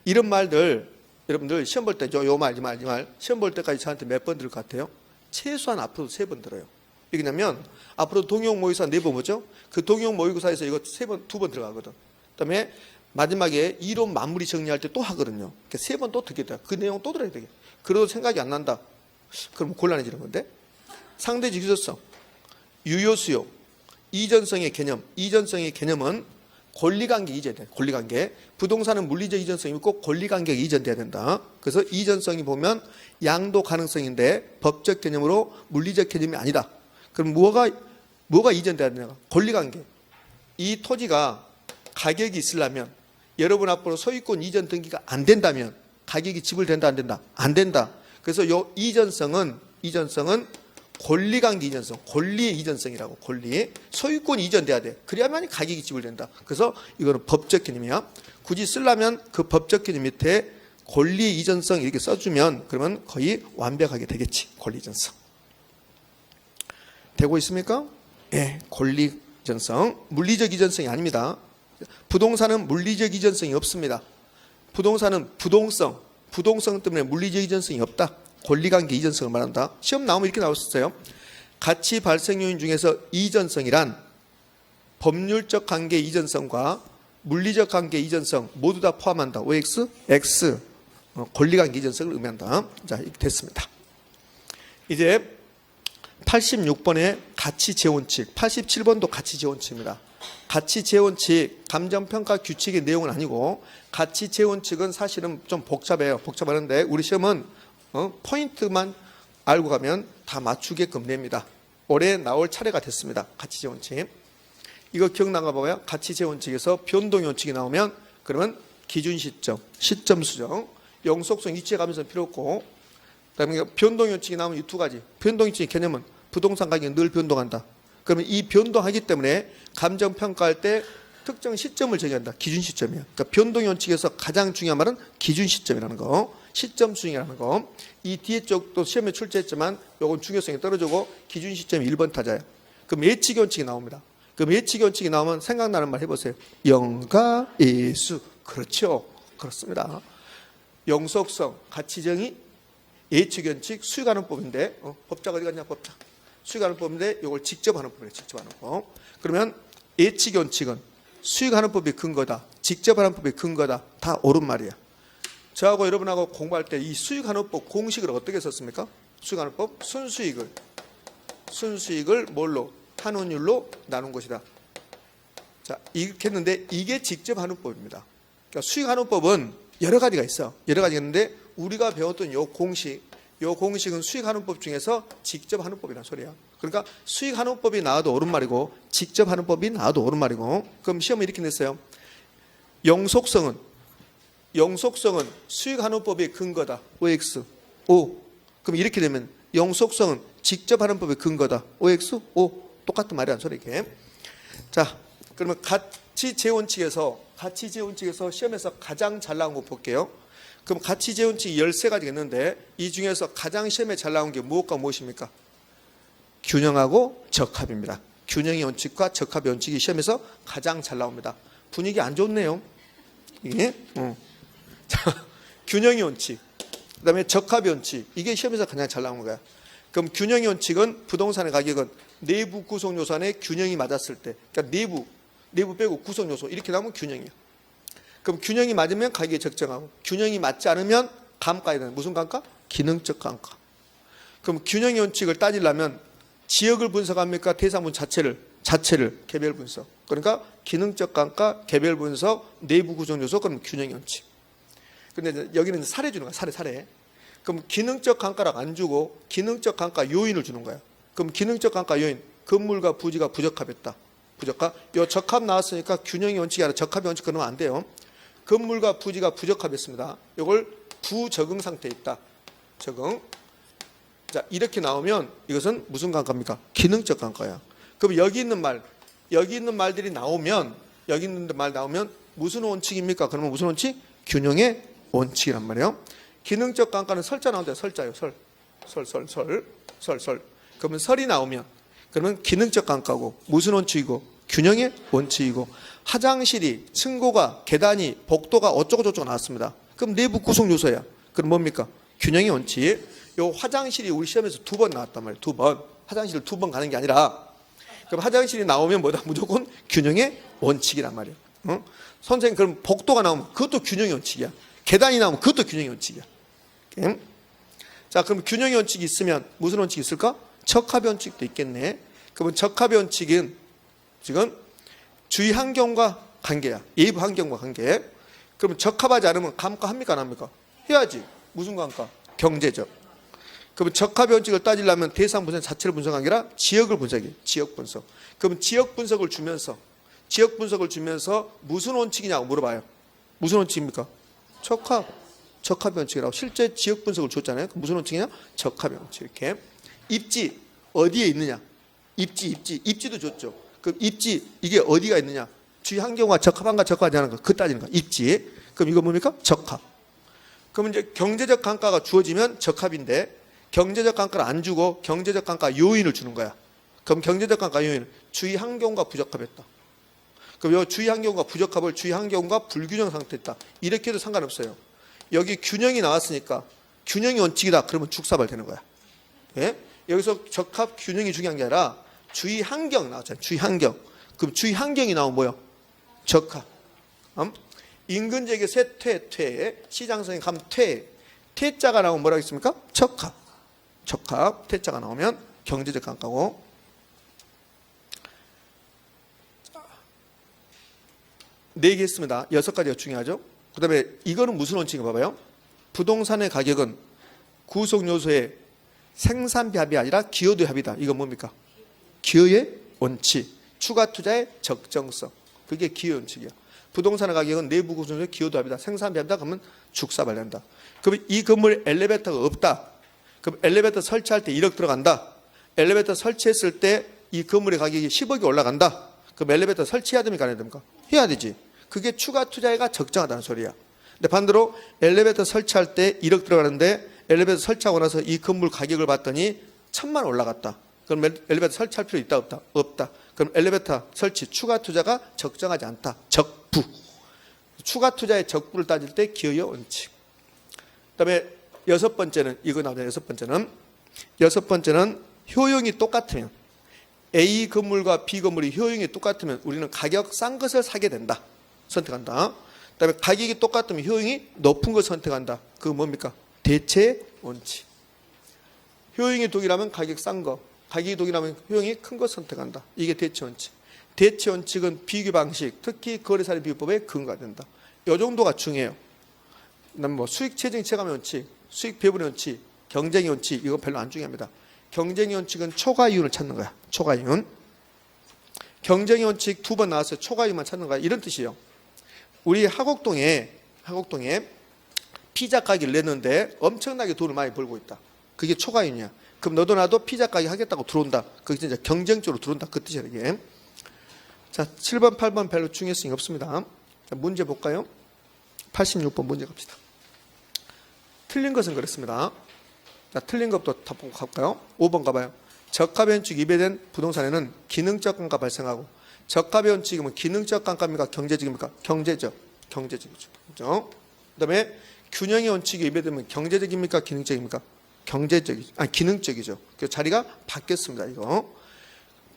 이런 말들 여러분들 시험 볼 때 요 말, 이 말, 이 말 시험 볼 때까지 저한테 몇 번 들을 것 같아요? 최소한 앞으로 3번 들어요. 왜냐면 앞으로 동용 모의고사 4번 보죠? 그 동용 모의고사에서 이거 2번 들어가거든. 그다음에 마지막에 이론 마무리 정리할 때 또 하거든요. 그러니까 3번 또 듣게 돼. 그 내용 또 들어야 되게. 그래도 생각이 안 난다. 그럼 곤란해지는 건데. 상대적 희소성, 유효수요, 이전성의 개념. 이전성의 개념은 권리관계 이전돼야 돼. 권리관계. 부동산은 물리적 이전성이 있고 권리관계가 이전돼야 된다. 그래서 이전성이 보면 양도 가능성인데 법적 개념으로 물리적 개념이 아니다. 그럼 뭐가 이전돼야 되냐? 권리관계. 이 토지가 가격이 있으려면 여러분 앞으로 소유권 이전 등기가 안 된다면 가격이 지불된다 안 된다? 안 된다. 그래서 요 이전성은 권리관계 이전성, 권리의 이전성이라고. 권리, 소유권 이전돼야 돼. 그래야만 가격이 지불된다. 그래서 이거는 법적 개념이야. 굳이 쓰려면 그 법적 개념 밑에 권리 이전성 이렇게 써주면 그러면 거의 완벽하게 되겠지. 권리 이전성. 되고 있습니까? 예, 권리 이전성. 물리적 이전성이 아닙니다. 부동산은 물리적 이전성이 없습니다. 부동산은 부동성 때문에 물리적 이전성이 없다. 권리관계 이전성을 말한다. 시험 나오면 이렇게 나올 수 있어요. 가치 발생 요인 중에서 이전성이란 법률적 관계 이전성과 물리적 관계 이전성 모두 다 포함한다. OX, X. 권리관계 이전성을 의미한다. 자, 이렇게 됐습니다. 이제 86번의 가치재원칙, 87번도 가치재원칙입니다. 가치재원칙, 감정평가 규칙의 내용은 아니고 가치재원칙은 사실은 좀 복잡해요. 복잡하는데 우리 시험은 포인트만 알고 가면 다 맞추게끔 냅니다. 올해 나올 차례가 됐습니다. 가치재원칙. 이거 기억나가 봐요. 가치재원칙에서 변동원칙이 나오면 그러면 기준시점, 시점 수정, 영속성 이치에 가면서 필요 없고, 그다음에 변동원칙이 나오면 이 두 가지. 변동원칙의 개념은 부동산 가격이 늘 변동한다. 그러면 이 변동하기 때문에 감정평가할 때 특정 시점을 정의한다. 기준시점이야. 그러니까 변동원칙에서 가장 중요한 말은 기준시점이라는 거, 시점 수익이라는 거. 이 뒤에 쪽도 시험에 출제했지만 이건 중요성이 떨어지고 기준시점이 1번 타자예요. 그럼 예치원칙이 나옵니다. 그럼 예치원칙이 나오면 생각나는 말 해보세요. 영가예수. 그렇죠. 그렇습니다. 영속성, 가치정의, 예치원칙, 수익하는법인데 법작 어디 갔냐 법작. 수익하는법인데 이걸 직접 하는 법이에요. 직접 하는 법. 그러면 예치원칙은 수익하는 법이 근거다. 직접 하는 법이 근거다. 다 옳은 말이야. 저하고 여러분하고 공부할 때 이 수익하는 법 공식을 어떻게 썼습니까? 수익하는 법 순수익을 뭘로? 한원율로 나눈 것이다. 자, 이렇게 했는데 이게 직접 하는 법입니다. 그러니까 수익하는 법은 여러 가지가 있어. 여러 가지가 있는데 우리가 배웠던 요 공식은 수익하는 법 중에서 직접 하는 법이라는 소리야. 그러니까 수익하는 법이 나와도 옳은 말이고 직접 하는 법이 나와도 옳은 말이고. 그럼 시험을 이렇게 냈어요. 영속성은 수익하는 법의 근거다. OX, O. 그럼 이렇게 되면 영속성은 직접 하는 법의 근거다. OX, O. 똑같은 말이란 소리 이게. 자, 그러면 가치재원칙에서 시험에서 가장 잘 나온 거 볼게요. 그럼 가치재원칙이 13가지가 있는데 이 중에서 가장 시험에 잘 나온 게 무엇과 무엇입니까? 균형하고 적합입니다. 균형의 원칙과 적합의 원칙이 시험에서 가장 잘 나옵니다. 분위기 안 좋네요. 이게. 자, 균형의 원칙, 그다음에 적합의 원칙. 이게 시험에서 가장 잘 나온 거야. 그럼 균형의 원칙은 부동산의 가격은 내부 구성 요소 안에 균형이 맞았을 때, 그러니까 내부 빼고 구성 요소 이렇게 나오면 균형이야. 그럼 균형이 맞으면 가격이 적정하고 균형이 맞지 않으면 감가에 되는 무슨 감가? 기능적 감가. 그럼 균형의 원칙을 따지려면 지역을 분석합니까? 대상분 자체를 개별 분석. 그러니까 기능적 감가, 개별 분석, 내부 구성 요소. 그럼 균형의 원칙. 근데 여기는 사례 주는 거야. 사례. 그럼 기능적 감가라고 안 주고 기능적 감가 요인을 주는 거야. 그럼 기능적 감가 요인, 건물과 부지가 부적합했다. 부적합. 요 적합 나왔으니까 균형의 원칙이 아니라 적합의 원칙 그러면 안 돼요. 건물과 부지가 부적합했습니다. 이걸 부적응 상태에 있다. 적응. 자, 이렇게 나오면 이것은 무슨 감가입니까? 기능적 감가야. 그럼 여기 있는 말들이 나오면 무슨 원칙입니까? 그러면 무슨 원칙? 균형의 원칙이란 말이에요. 기능적 감가는 설자 나온대요. 설자요. 설. 그러면 설이 나오면 그러면 기능적 감가고 무슨 원칙이고 균형의 원칙이고 화장실이 층고가 계단이 복도가 어쩌고저쩌고 나왔습니다. 그럼 내부 구성 요소야. 그럼 뭡니까? 균형의 원칙. 요 화장실이 우리 시험에서 2번 나왔단 말이에요. 2번. 화장실을 2번 가는 게 아니라 그럼 화장실이 나오면 뭐다? 무조건 균형의 원칙이란 말이에요. 선생님 그럼 복도가 나오면 그것도 균형의 원칙이야. 계단이 나오면 그것도 균형의 원칙이야. 자, 그럼 균형의 원칙이 있으면 무슨 원칙이 있을까? 적합의 원칙도 있겠네. 그러면 적합의 원칙은 지금 주위 환경과 관계야. 예부 환경과 관계. 그러면 적합하지 않으면 감가합니까 안 합니까? 해야지. 무슨 감가? 경제적. 그러면 적합의 원칙을 따지려면 대상 분석 자체를 분석한 게 아니라 지역을 분석해. 지역 분석. 그러면 지역 분석을 주면서 무슨 원칙이냐고 물어봐요. 무슨 원칙입니까? 적합의 원칙이라고. 실제 지역 분석을 줬잖아요. 무슨 원칙이냐? 적합의 원칙. 이렇게. 입지 어디에 있느냐? 입지도 줬죠. 그럼 입지 이게 어디가 있느냐? 주위 환경과 적합한가 적합하지 않은가 그 따지는 거. 입지. 그럼 이거 뭡니까? 적합. 그러면 이제 경제적 감가가 주어지면 적합인데 경제적 감가를 안 주고 경제적 감가 요인을 주는 거야. 그럼 경제적 감가 요인은 주위 환경과 부적합했다. 그럼 이 주위 환경과 부적합을 주위 환경과 불균형 상태였다. 이렇게 해도 상관없어요. 여기 균형이 나왔으니까 균형이 원칙이다. 그러면 죽사발 되는 거야. 예? 여기서 적합 균형이 중요한 게 아니라 주위 환경 나왔잖아요. 주위 환경. 그럼 주위 환경이 나오면 뭐요? 적합. 인근 지역의 퇴. 시장성의 퇴자가 나오면 뭐라고 했습니까? 적합. 퇴자가 나오면 경제적 감가고. 네 개 했습니다. 6가지가 중요하죠. 그 다음에 이거는 무슨 원칙인가 봐봐요. 부동산의 가격은 구속 요소의 생산비 합이 아니라 기여도의 합이다. 이건 뭡니까? 기여의 원칙. 추가 투자의 적정성. 그게 기여 원칙이야. 부동산의 가격은 내부 구성의 기여도 합이다. 생산비 합이다. 그러면 죽사발된다. 그럼 이 건물에 엘리베이터가 없다. 그럼 엘리베이터 설치할 때 1억 들어간다. 엘리베이터 설치했을 때 이 건물의 가격이 10억이 올라간다. 그럼 엘리베이터 설치해야 됩니까? 안 해야 됩니까? 해야 되지. 그게 추가 투자가 적정하다는 소리야. 근데 반대로 엘리베이터 설치할 때 1억 들어가는데 엘리베이터 설치하고 나서 이 건물 가격을 봤더니 1,000만 원 올라갔다. 그럼 엘리베이터 설치할 필요 있다 없다? 없다. 그럼 엘리베이터 설치 추가 투자가 적정하지 않다. 적부. 추가 투자의 적부를 따질 때 기여의 원칙. 그다음에 6번째는 이거 나오잖아요. 6번째는 효용이 똑같으면 A 건물과 B 건물이 효용이 똑같으면 우리는 가격 싼 것을 사게 된다. 선택한다. 그다음에 가격이 똑같으면 효용이 높은 것을 선택한다. 그거 뭡니까? 대체 원칙. 효용이 동일하면 가격 싼 거, 가격이 동일하면 효용이 큰 것 선택한다. 이게 대체 원칙. 대체 원칙은 비교 방식, 특히 거래사례 비교법에 근거가 된다. 이 정도가 중요해요. 그다음에 뭐 수익 체증 체감 원칙, 수익 배분의 원칙, 경쟁의 원칙 이건 별로 안 중요합니다. 경쟁의 원칙은 초과 이윤을 찾는 거야. 초과 이윤. 경쟁의 원칙 2번 나왔어요. 초과 이윤만 찾는 거야. 이런 뜻이에요. 우리 하곡동에 피자 가게를 냈는데 엄청나게 돈을 많이 벌고 있다. 그게 초과 이윤이야. 그럼 너도 나도 피자 가게 하겠다고 들어온다. 그게 진짜 경쟁적으로 들어온다. 그 뜻이에요. 이게. 자, 7번, 8번 별로 중요성이 없습니다. 자, 문제 볼까요? 86번 문제 갑시다. 틀린 것은 그렇습니다. 자, 틀린 것부터 다 보고 갈까요? 5번 가봐요. 적합의 원칙 위배된 부동산에는 기능적 감가 발생하고 적합의 원칙이면 기능적 감가입니까? 경제적입니까? 경제적이죠. 그죠? 그 다음에 균형의 원칙이 위배되면 경제적입니까? 기능적입니까? 기능적이죠. 그 자리가 바뀌었습니다. 이거.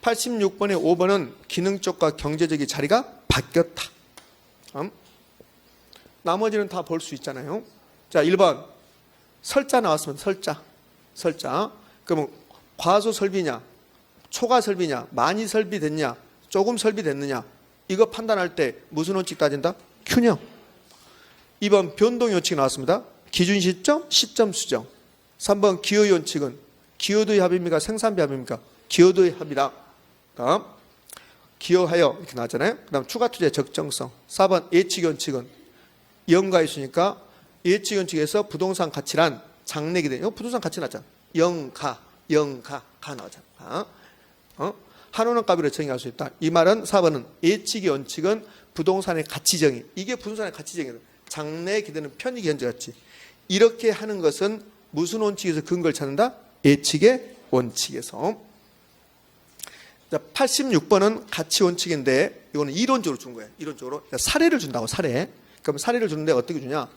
86번에 5번은 기능적과 경제적이 자리가 바뀌었다. 나머지는 다 볼 수 있잖아요. 자, 1번. 설자 나왔으면 설자. 그러면 과소 설비냐, 초과 설비냐, 많이 설비됐냐, 조금 설비됐느냐. 이거 판단할 때 무슨 원칙 따진다? 균형. 2번 변동의 원칙이 나왔습니다. 기준 시점, 시점 수정. 3번 기여의 원칙은 기여도의 합입니까? 생산비 합입니까? 기여도의 합이다. 다음 기여하여 이렇게 나왔잖아요. 그 다음 추가 투자의 적정성. 4번 예측의 원칙은 영가 있으니까 예측의 원칙에서 부동산 가치란 장래기 돼요. 부동산 가치 나왔잖아. 영가 나오잖아. 한원원 값으로 정의할 수 있다. 이 말은 4번은 예측의 원칙은 부동산의 가치 정의. 이게 부동산의 가치 정의다. 장래에 기대는 편익이 현재가치. 이렇게 하는 것은 무슨 원칙에서 근거를 찾는다? 예측의 원칙에서. 자, 86번은 가치 원칙인데 이거는 이론적으로 준 거예요. 이론적으로. 사례를 준다고, 사례. 그럼 사례를 주는데 어떻게 주냐?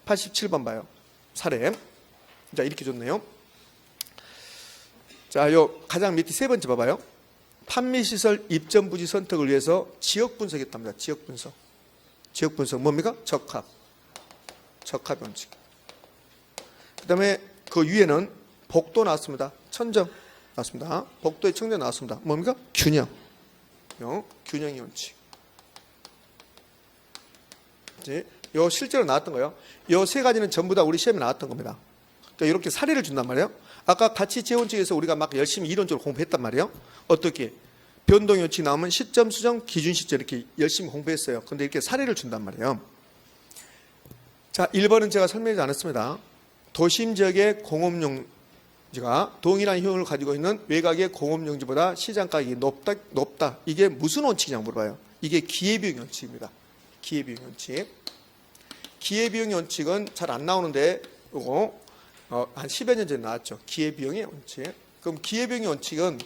87번 봐요. 사례. 자, 이렇게 줬네요. 자, 요 가장 밑에 세 번째 봐봐요. 판매시설 입점 부지 선택을 위해서 지역 분석했답니다. 지역 분석. 지역 분석 뭡니까? 적합 원칙. 그 다음에 그 위에는 복도 나왔습니다. 천정 나왔습니다. 복도의 청정 나왔습니다. 뭡니까? 균형의 원칙. 요 실제로 나왔던 거예요. 요 세 가지는 전부 다 우리 시험에 나왔던 겁니다. 그러니까 이렇게 사례를 준단 말이에요. 아까 가치 재원칙에서 우리가 막 열심히 이론적으로 공부했단 말이에요. 어떻게? 변동 요치 나오면 시점 수정, 기준 시점 이렇게 열심히 공부했어요. 근데 이렇게 사례를 준단 말이에요. 자, 1번은 제가 설명하지 않았습니다. 도심 지역의 공업용지가 동일한 효용을 가지고 있는 외곽의 공업용지보다 시장 가격이 높다. 이게 무슨 원칙이냐고 물어봐요. 이게 기회비용 원칙입니다. 기회비용 원칙. 기회비용 원칙은 잘 안 나오는데 이거 한 10여 년 전에 나왔죠. 기회비용의 원칙. 그럼 기회비용의 원칙은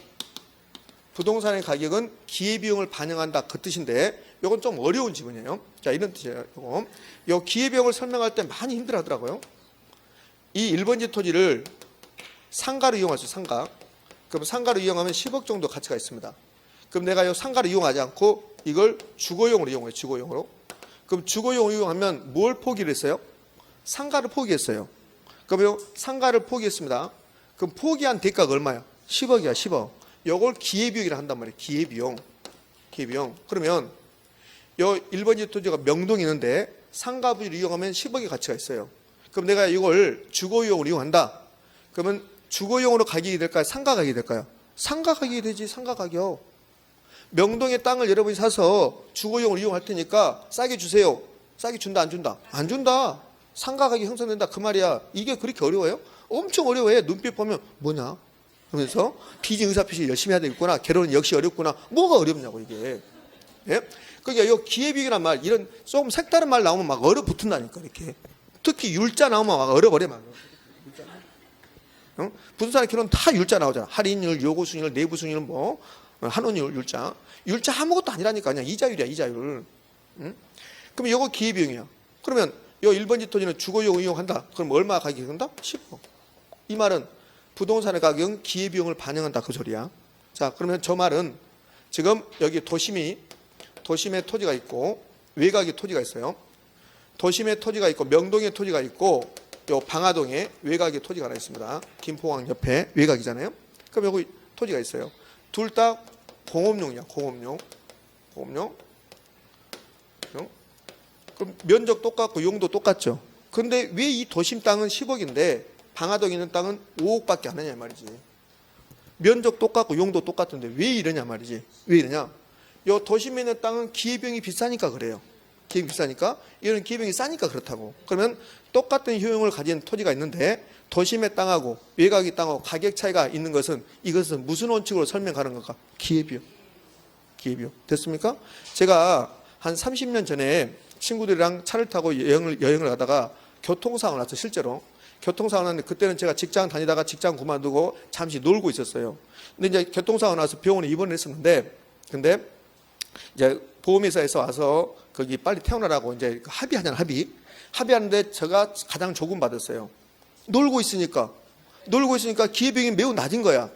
부동산의 가격은 기회비용을 반영한다 그 뜻인데 이건 좀 어려운 지문이에요. 자, 이런 뜻이에요. 요 기회비용을 설명할 때 많이 힘들어하더라고요. 이 1번지 토지를 상가로 이용하죠. 상가. 그럼 상가로 이용하면 10억 정도 가치가 있습니다. 그럼 내가 이 상가를 이용하지 않고 이걸 주거용으로 이용해요. 주거용으로. 그럼 주거용으로 이용하면 뭘 포기를 했어요? 상가를 포기했어요. 그럼 이 상가를 포기했습니다. 그럼 포기한 대가가 얼마야? 10억이야. 10억. 요걸 기회비용이라 한단 말이에요. 기회비용. 기회비용. 그러면 요 1번지 토지가 명동이 있는데 상가 부지를 이용하면 10억의 가치가 있어요. 그럼 내가 이걸 주거용으로 이용한다. 그러면 주거용으로 가격이 될까요? 상가 가격이 될까요? 상가 가격이 되지. 상가 가격. 명동의 땅을 여러분이 사서 주거용으로 이용할 테니까 싸게 주세요. 싸게 준다 안 준다? 안 준다. 상가 가격이 형성된다 그 말이야. 이게 그렇게 어려워요? 엄청 어려워요. 눈빛 보면 뭐냐? 그러면서 피지 의사표시 열심히 해야 되겠구나. 결혼은 역시 어렵구나. 뭐가 어렵냐고 이게. 예? 그러니까 이 기회비용이란 말, 이런 조금 색다른 말 나오면 막 얼어붙는다니까 이렇게. 특히 율자 나오면 막 얼어버려 막. 응? 부동산 결혼 다 율자 나오잖아. 할인율, 요구수익률, 내부수익률 뭐 한원율, 율자. 율자 아무것도 아니라니까 그냥 이자율이야 이자율. 응? 그럼 이거 기회비용이야. 그러면 이 1번지 토지는 주거용 이용한다. 그럼 얼마 가격이 된다? 10억. 이 말은 부동산의 가격은 기회비용을 반영한다 그 소리야. 자, 그러면 저 말은 지금 여기 도심에 토지가 있고 외곽에 토지가 있어요. 도심에 토지가 있고 명동에 토지가 있고 요 방화동에 외곽에 토지가 하나 있습니다. 김포항 옆에 외곽이잖아요. 그럼 여기 토지가 있어요. 둘 다 공업용이야. 공업용. 그럼 면적 똑같고 용도 똑같죠. 그런데 왜 이 도심 땅은 10억인데 방화동에 있는 땅은 5억밖에 안 하냐 말이지. 면적 똑같고 용도 똑같은데 왜 이러냐 말이지. 왜 이러냐? 요 도심에 있는 땅은 기회비용이 비싸니까 그래요. 기회비용이 비싸니까. 이런 기회비용이 싸니까 그렇다고. 그러면 똑같은 효용을 가진 토지가 있는데 도심의 땅하고 외곽의 땅하고 가격 차이가 있는 것은 이것은 무슨 원칙으로 설명하는 건가? 기회비용. 기회비용. 됐습니까? 제가 한 30년 전에 친구들이랑 차를 타고 여행을 가다가 교통사고가 났어요. 실제로. 교통사고 났는데 그때는 제가 직장 다니다가 직장 그만두고 잠시 놀고 있었어요. 근데 이제 교통사고 나서 병원에 입원을 했었는데 근데 이제 보험회사에서 와서 거기 빨리 퇴원하라고 이제 합의하잖아, 합의하는데 제가 가장 조금 받았어요. 놀고 있으니까 기회비용이 매우 낮은 거야.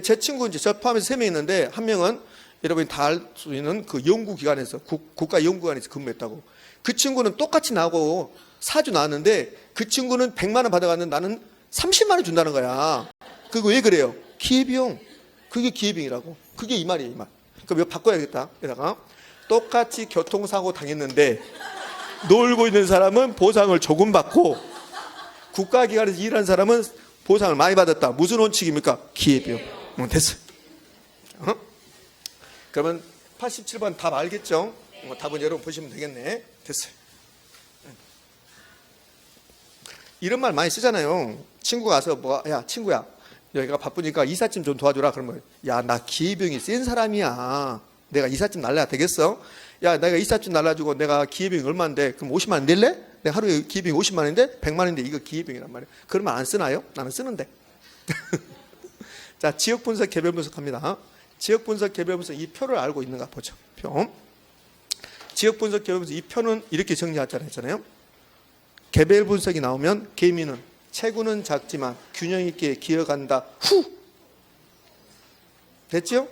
제 친구 이제 저 포함해서 3명 있는데 한 명은 여러분이 다 알 수 있는 그 연구기관에서 국가 연구기관에서 근무했다고. 그 친구는 똑같이 나하고 4주 나왔는데 그 친구는 100만 원 받아갔는데 나는 30만 원 준다는 거야. 그거 왜 그래요? 기회비용. 그게 기회비용이라고. 그게 이 말이에요, 이 말. 그럼 이거 바꿔야겠다. 여기다가 똑같이 교통사고 당했는데 놀고 있는 사람은 보상을 조금 받고 국가기관에서 일하는 사람은 보상을 많이 받았다. 무슨 원칙입니까? 기회비용. 됐어. 그러면 87번 답 알겠죠? 답은 여러분 보시면 되겠네. 됐어요. 이런 말 많이 쓰잖아요. 친구가 와서 야 친구야 여기가 바쁘니까 이삿짐 좀 도와주라. 그러면 야 나 기회비용이 센 사람이야. 내가 이삿짐 날라야 되겠어? 야 내가 이삿짐 날라주고 내가 기회비용이 얼마인데 그럼 50만 원 낼래? 내가 하루에 기회비용이 50만 원인데 100만 원인데 이거 기회비용이란 말이야. 그러면 안 쓰나요? 나는 쓰는데. 자, 지역 분석 개별 분석합니다. 지역 분석 개별 분석 이 표를 알고 있는가 보죠. 표. 지역 분석 개별 분석 이 표는 이렇게 정리하자 했잖아요. 개별 분석이 나오면 개미는 체구는 작지만 균형 있게 기어간다. 후. 됐죠?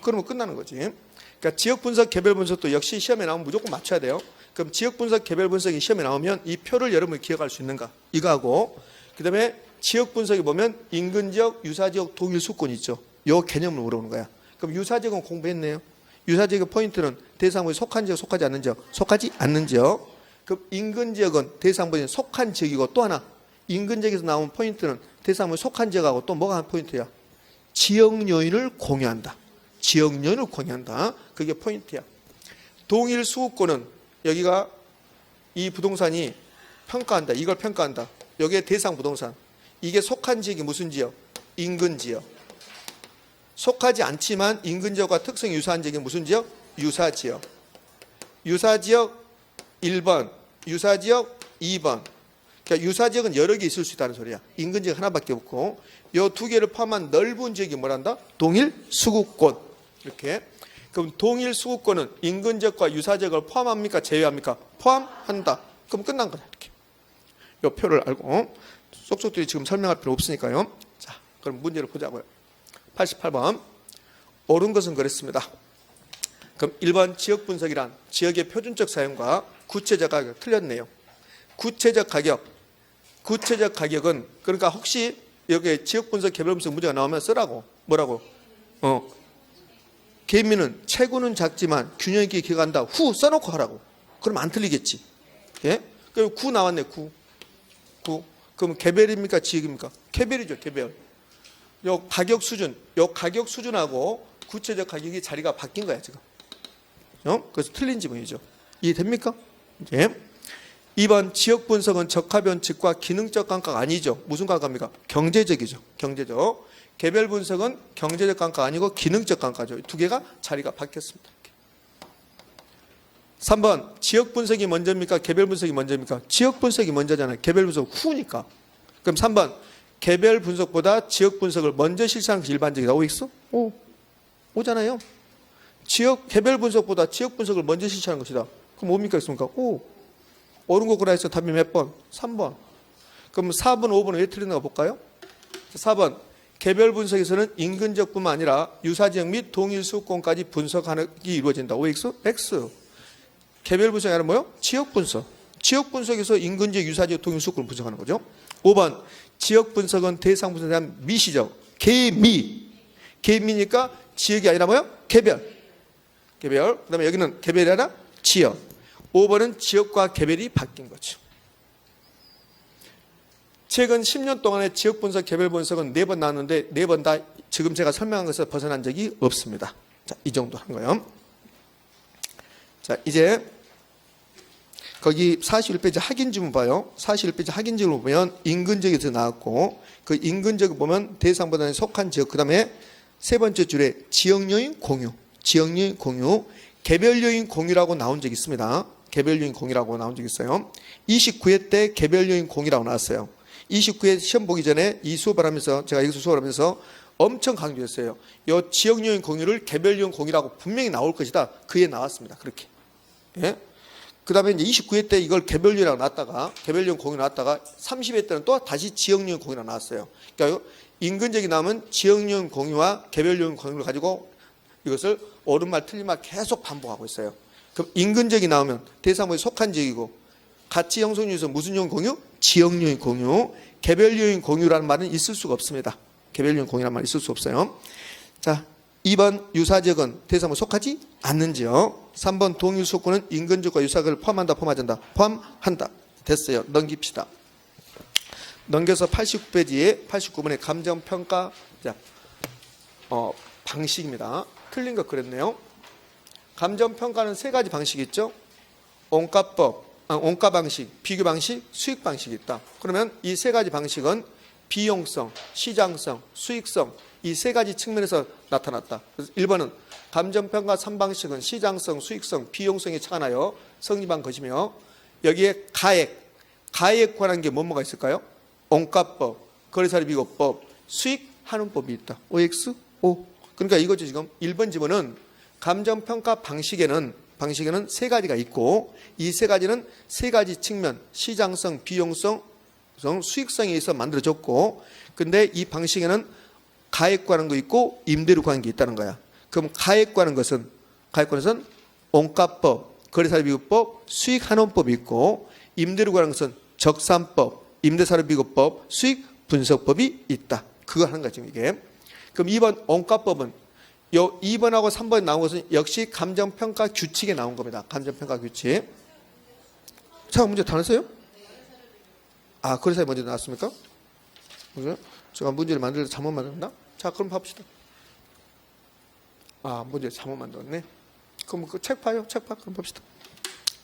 그러면 끝나는 거지. 그러니까 지역 분석 개별 분석도 역시 시험에 나오면 무조건 맞춰야 돼요. 그럼 지역 분석 개별 분석이 시험에 나오면 이 표를 여러분이 기억할 수 있는가? 이거하고 그다음에 지역 분석에 보면 인근 지역, 유사 지역, 동일 수권 있죠. 요 개념을 물어보는 거야. 그럼 유사 지역은 공부했네요. 유사 지역의 포인트는 대상부에 속한 지역, 속하지 않는 지역, 속하지 않는 지역. 그럼 인근 지역은 대상분에 속한 지역이고 또 하나 인근 지역에서 나온 포인트는 대상분에 속한 지역하고 또 뭐가 한 포인트야? 지역 요인을 공유한다. 지역 요인을 공유한다. 그게 포인트야. 동일 수급권은 여기가 이 부동산이 평가한다. 이걸 평가한다. 여기에 대상 부동산. 이게 속한 지역이 무슨 지역? 인근 지역. 속하지 않지만 인근 지역과 특성이 유사한 지역이 무슨 지역? 유사 지역. 유사 지역 1번, 유사 지역 2번. 그러니까 유사 지역은 여러 개 있을 수 있다는 소리야. 인근 지역 하나밖에 없고 이 두 개를 포함한 넓은 지역이 뭐란다? 동일 수급권. 이렇게. 그럼 동일 수급권은 인근 지역과 유사 지역을 포함합니까? 제외합니까? 포함한다. 그럼 끝난 거야. 이렇게. 이 표를 알고 쏙쏙들이 지금 설명할 필요 없으니까요. 자, 그럼 문제를 보자고요. 88번. 옳은 것은 그랬습니다. 그럼 1번 지역 분석이란 지역의 표준적 사용과 구체적 가격 틀렸네요. 구체적 가격은 그러니까 혹시 여기에 지역 분석 개별 분석 문제가 나오면 쓰라고. 뭐라고? 개미는 체구는 작지만 균형 있게 기억한다. 후 써놓고 하라고. 그럼 안 틀리겠지. 예? 그럼 구 나왔네. 구. 그럼 개별입니까? 지역입니까? 개별이죠. 개별. 요 가격 수준하고 구체적 가격이 자리가 바뀐 거야 지금. 그래서 틀린 지문이죠. 이해됩니까? 예. 2번 지역 분석은 적합변칙과 기능적 감가가 아니죠. 무슨 감가입니까? 경제적이죠. 경제적. 개별 분석은 경제적 감가 아니고 기능적 감가죠. 두 개가 자리가 바뀌었습니다. 3번 지역 분석이 먼저입니까? 개별 분석이 먼저입니까? 지역 분석이 먼저잖아요. 개별 분석 후니까. 그럼 3번 개별 분석보다 지역 분석을 먼저 실시하는 것이 일반적이다. OX? 오잖아요. 개별 분석보다 지역 분석을 먼저 실시하는 것이다. 그럼 뭡니까? 있습니까? 옳은 거 고라 해서 답이 몇 번? 3번. 그럼 4번, 5번은 왜 틀리는가 볼까요? 4번. 개별 분석에서는 인근 지역뿐만 아니라 유사 지역 및 동일 수급권까지 분석하는 게 이루어진다. OX? X. 개별 분석이 아니라 뭐요? 지역 분석. 지역 분석에서 인근 지역, 유사 지역, 동일 수급권을 분석하는 거죠. 5번. 지역 분석은 대상 분석에 대한 미시죠. 개미니까 지역이 아니라 뭐요? 개별. 그 다음에 여기는 개별이 아니라 지역. 5번은 지역과 개별이 바뀐 거죠. 최근 10년 동안의 지역 분석, 개별 분석은 4번 나왔는데 4번 다 지금 제가 설명한 것에서 벗어난 적이 없습니다. 자, 이 정도 한 거예요. 자, 이제 거기 41페이지 확인 지문 봐요. 41페이지 확인 지문을 보면 인근 지역에서 나왔고 그 인근 지역을 보면 대상보다는 속한 지역, 그 다음에 세 번째 줄에 지역 요인 공유, 지역 요인 공유, 개별 요인 공유라고 나온 적이 있습니다. 개별 요인 공유라고 나온 적이 있어요. 29회 때 개별 요인 공유라고 나왔어요. 29회 시험 보기 전에 이 수업을 하면서 제가 여기서 수업을 하면서 엄청 강조했어요. 이 지역 요인 공유를 개별 요인 공유라고 분명히 나올 것이다. 그에 나왔습니다. 그렇게. 예? 그 다음에 이제 29회 때 이걸 개별 요인이라고 나왔다가 개별 요인 공유 나왔다가 30회 때는 또 다시 지역 요인 공유라고 나왔어요. 그러니까 인근 지역이 나오면 지역 요인 공유와 개별 요인 공유를 가지고 이것을 옳은 말 틀린 말 계속 반복하고 있어요. 그럼 인근 지역이 나오면 대상부에 속한 지역이고 가치 형성률에서 무슨 요인 공유? 지역 요인 공유. 개별 요인 공유라는 말은 있을 수가 없습니다. 개별 요인 공유라는 말은 있을 수 없어요. 자, 2번 유사 지역은 대상부에 속하지 않는 지역. 3번 동일 수급권은 인근 지역과 유사 지역을 포함한다, 포함하지 않는다? 포함한다. 됐어요. 넘깁시다. 넘겨서 89페이지에 89번의 감정평가 방식입니다. 틀린 거 그랬네요. 감정평가는 세 가지 방식이 있죠. 원가 방식, 비교 방식, 수익 방식이 있다. 그러면 이 세 가지 방식은 비용성, 시장성, 수익성 이 세 가지 측면에서 나타났다. 그래서 1번은 감정평가 3방식은 시장성, 수익성, 비용성이 착안하여 성립한 것이며 여기에 가액 관한 게 뭐가 있을까요? 원가법, 거래사례 비교법, 수익하는 법이 있다. OX? O. 그러니까 이거죠. 지금 1번 지문은 감정평가 방식에는 세 가지가 있고 이 세 가지는 세 가지 측면 시장성, 비용성, 수익성에 의해서 만들어졌고 근데 이 방식에는 가액 관한 거 있고 임대료 관한 게 있다는 거야. 그럼 가액 관한 것은 원가법, 거래사례 비교법, 수익환원법이 있고 임대료 관한 것은 적산법, 임대사례 비교법, 수익 분석법이 있다. 그거 하는 거죠 이게. 그럼 2번 원가법은 요 2번하고 3번 나온 것은 역시 감정평가 규칙에 나온 겁니다. 감정평가 규칙. 자, 문제 다 냈어요? 아, 거래사례 먼저 나왔습니까? 그죠? 제가 문제를 만들 때 잘못 만들었나? 자, 그럼 봅시다. 아, 문제 잘못 만들었네. 그럼 그 책 봐요. 책 봐. 그럼 봅시다.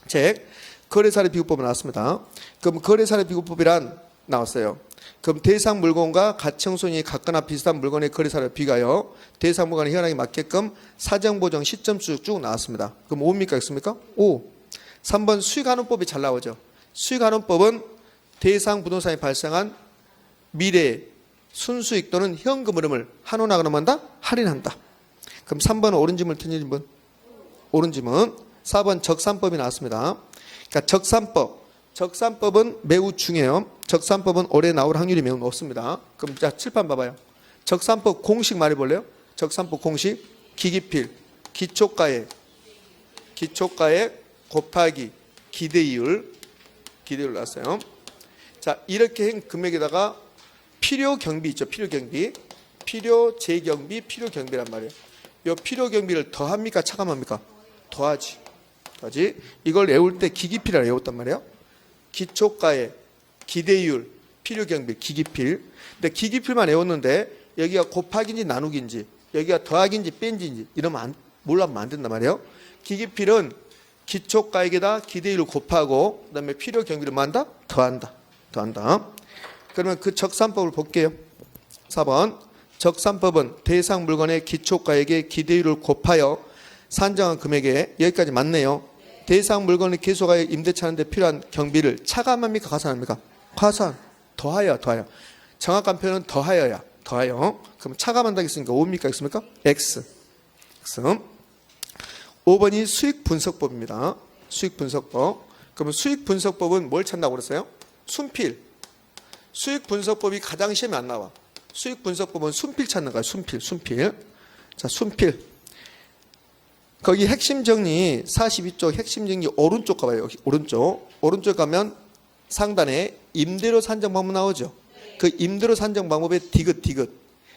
책. 거래사례 비교법이 나왔습니다. 그럼 거래사례 비교법이란 나왔어요. 그럼 대상 물건과 가청손이 같거나 비슷한 물건의 거래사례를 비교하여 대상 물건의 현황에 맞게끔 사정 보정 시점 쭉 나왔습니다. 그럼 5입니까? X입니까? 5. 3번 수익환원법이 잘 나오죠. 수익환원법은 대상 부동산이 발생한 미래 순수익 또는 현금 흐름을 환원하거나 한다? 할인한다. 그럼 3번은 옳은 질문 틀린 질문? 옳은 질문. 4번 적산법이 나왔습니다. 그러니까 적산법은 매우 중요해요. 적산법은 올해 나올 확률이 매우 높습니다. 그럼 자, 칠판 봐봐요. 적산법 공식 말해볼래요? 적산법 공식 기기필 기초가액 곱하기 기대이율 나왔어요. 자, 이렇게 한 금액에다가 필요경비 있죠. 필요경비란 말이에요. 이 필요경비를 더합니까? 차감합니까? 더하지. 이걸 외울 때 기기필이라고 외웠단 말이에요. 기초가액, 기대이율, 필요경비, 기기필. 근데 기기필만 외웠는데 여기가 곱하기인지 나누기인지 여기가 더하기인지 뺀지인지 이러면 몰라면 안 된단 말이에요. 기기필은 기초가액에다 기대이율을 곱하고 그다음에 필요경비를 뭐 한다? 더한다. 그러면 그 적산법을 볼게요. 4번 적산법은 대상 물건의 기초가액에 기대이율을 곱하여 산정한 금액에 여기까지 맞네요. 대상 물건의 개소가액 임대차 하는데 필요한 경비를 차감합니까? 가산합니까? 가산. 더하여. 정확한 표현은 더하여. 그럼 차감한다고 했으니까 5입니까? X입니까? X. 5번이 수익분석법입니다. 수익분석법. 그러면 수익분석법은 뭘 찾는다고 그랬어요? 순필. 수익분석법이 가장 시험에 안 나와. 수익분석법은 순필 찾는 거야. 순필. 자, 순필. 거기 핵심 정리 42쪽 핵심 정리 오른쪽 가봐요. 오른쪽 가면 상단에 임대료 산정 방법 나오죠. 그 임대료 산정 방법의 디귿.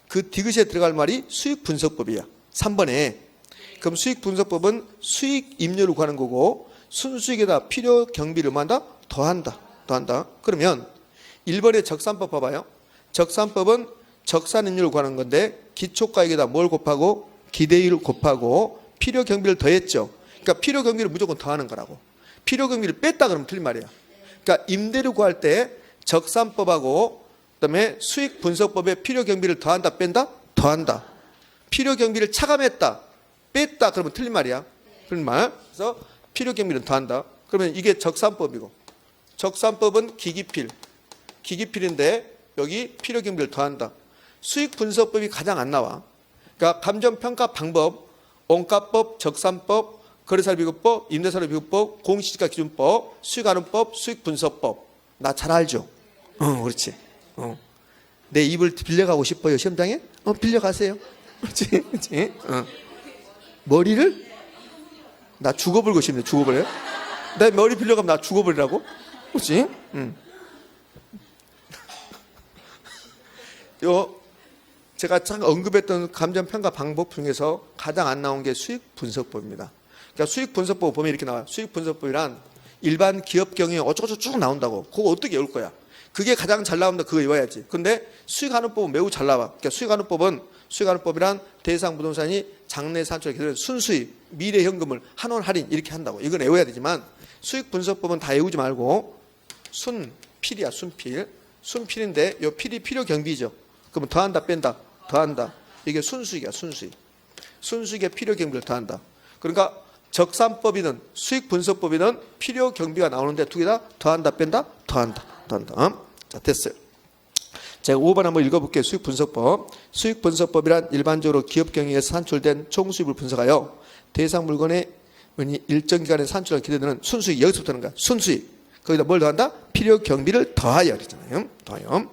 그 디귿에 들어갈 말이 수익분석법이야. 3번에. 그럼 수익분석법은 수익 임료를 구하는 거고 순수익에다 필요 경비를 만다 더한다. 그러면 1번의 적산법 봐봐요. 적산법은 적산 임료를 구하는 건데 기초가액에다 뭘 곱하고 기대이율을 곱하고 필요 경비를 더했죠. 그러니까 필요 경비를 무조건 더하는 거라고. 필요 경비를 뺐다 그러면 틀린 말이야. 그러니까 임대료 구할 때 적산법하고 그다음에 수익 분석법에 필요 경비를 더한다 뺀다? 더한다. 필요 경비를 차감했다 뺐다 그러면 틀린 말이야. 틀린 말. 그래서 필요 경비를 더한다. 그러면 이게 적산법이고 적산법은 기기필인데 여기 필요 경비를 더한다. 수익 분석법이 가장 안 나와. 그러니까 감정평가 방법 원가법, 적산법, 거래사례 비교법, 임대사례 비교법, 공시지가 기준법, 수익환원법, 수익분석법. 나 잘 알죠? 그렇지. 내 입을 빌려가고 싶어요, 시험장에? 빌려가세요. 그렇지. 머리를? 나 죽어버리고 싶네, 죽어버려요? 내 머리 빌려가면 나 죽어버리라고? 그렇지? 제가 언급했던 감정평가 방법 중에서 가장 안 나온 게 수익분석법입니다. 그러니까 수익분석법 보면 이렇게 나와요. 수익분석법이란 일반 기업 경영에 어쩌고저쩌고 쭉 나온다고. 그거 어떻게 외울 거야? 그게 가장 잘 나온다. 그거 외워야지. 근데 수익환원법은 매우 잘 나와. 그러니까 수익환원법이란 대상 부동산이 장래 산출에 기대는 순수익, 미래 현금을 환원 할인 이렇게 한다고. 이건 외워야 되지만 수익분석법은 다 외우지 말고 순필이야. 순필인데 이 필이 필요 경비죠. 그러면 더한다 뺀다. 더한다. 이게 순수익이야. 순수익의 필요 경비를 더한다. 그러니까 적산법이든 수익 분석법이든 필요 경비가 나오는데 두 개 다 더한다 뺀다. 더한다. 자, 됐어요. 제가 5번 한번 읽어볼게요. 수익 분석법. 수익 분석법이란 일반적으로 기업 경영에서 산출된 총수익을 분석하여 대상 물건의 일정 기간에 산출할 기대되는 순수익. 여기서부터 하는 거야. 순수익. 거기다 뭘 더한다? 필요 경비를 더하여. 그러잖아요. 더하여.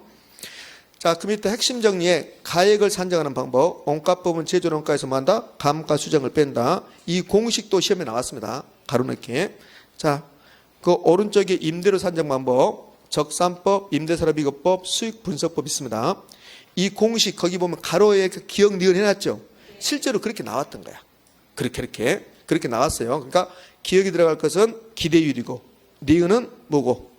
자, 그 밑에 핵심 정리에 가액을 산정하는 방법. 원가법은 제조원가에서 뭐 한다? 감가 수정을 뺀다. 이 공식도 시험에 나왔습니다. 가로넣기. 자, 그 오른쪽에 임대료 산정 방법, 적산법, 임대사례 비교법, 수익 분석법 있습니다. 이 공식 거기 보면 가로에 그 기억 니은 해놨죠. 실제로 그렇게 나왔던 거야. 그렇게 나왔어요. 그러니까 기억이 들어갈 것은 기대율이고 니은은 뭐고?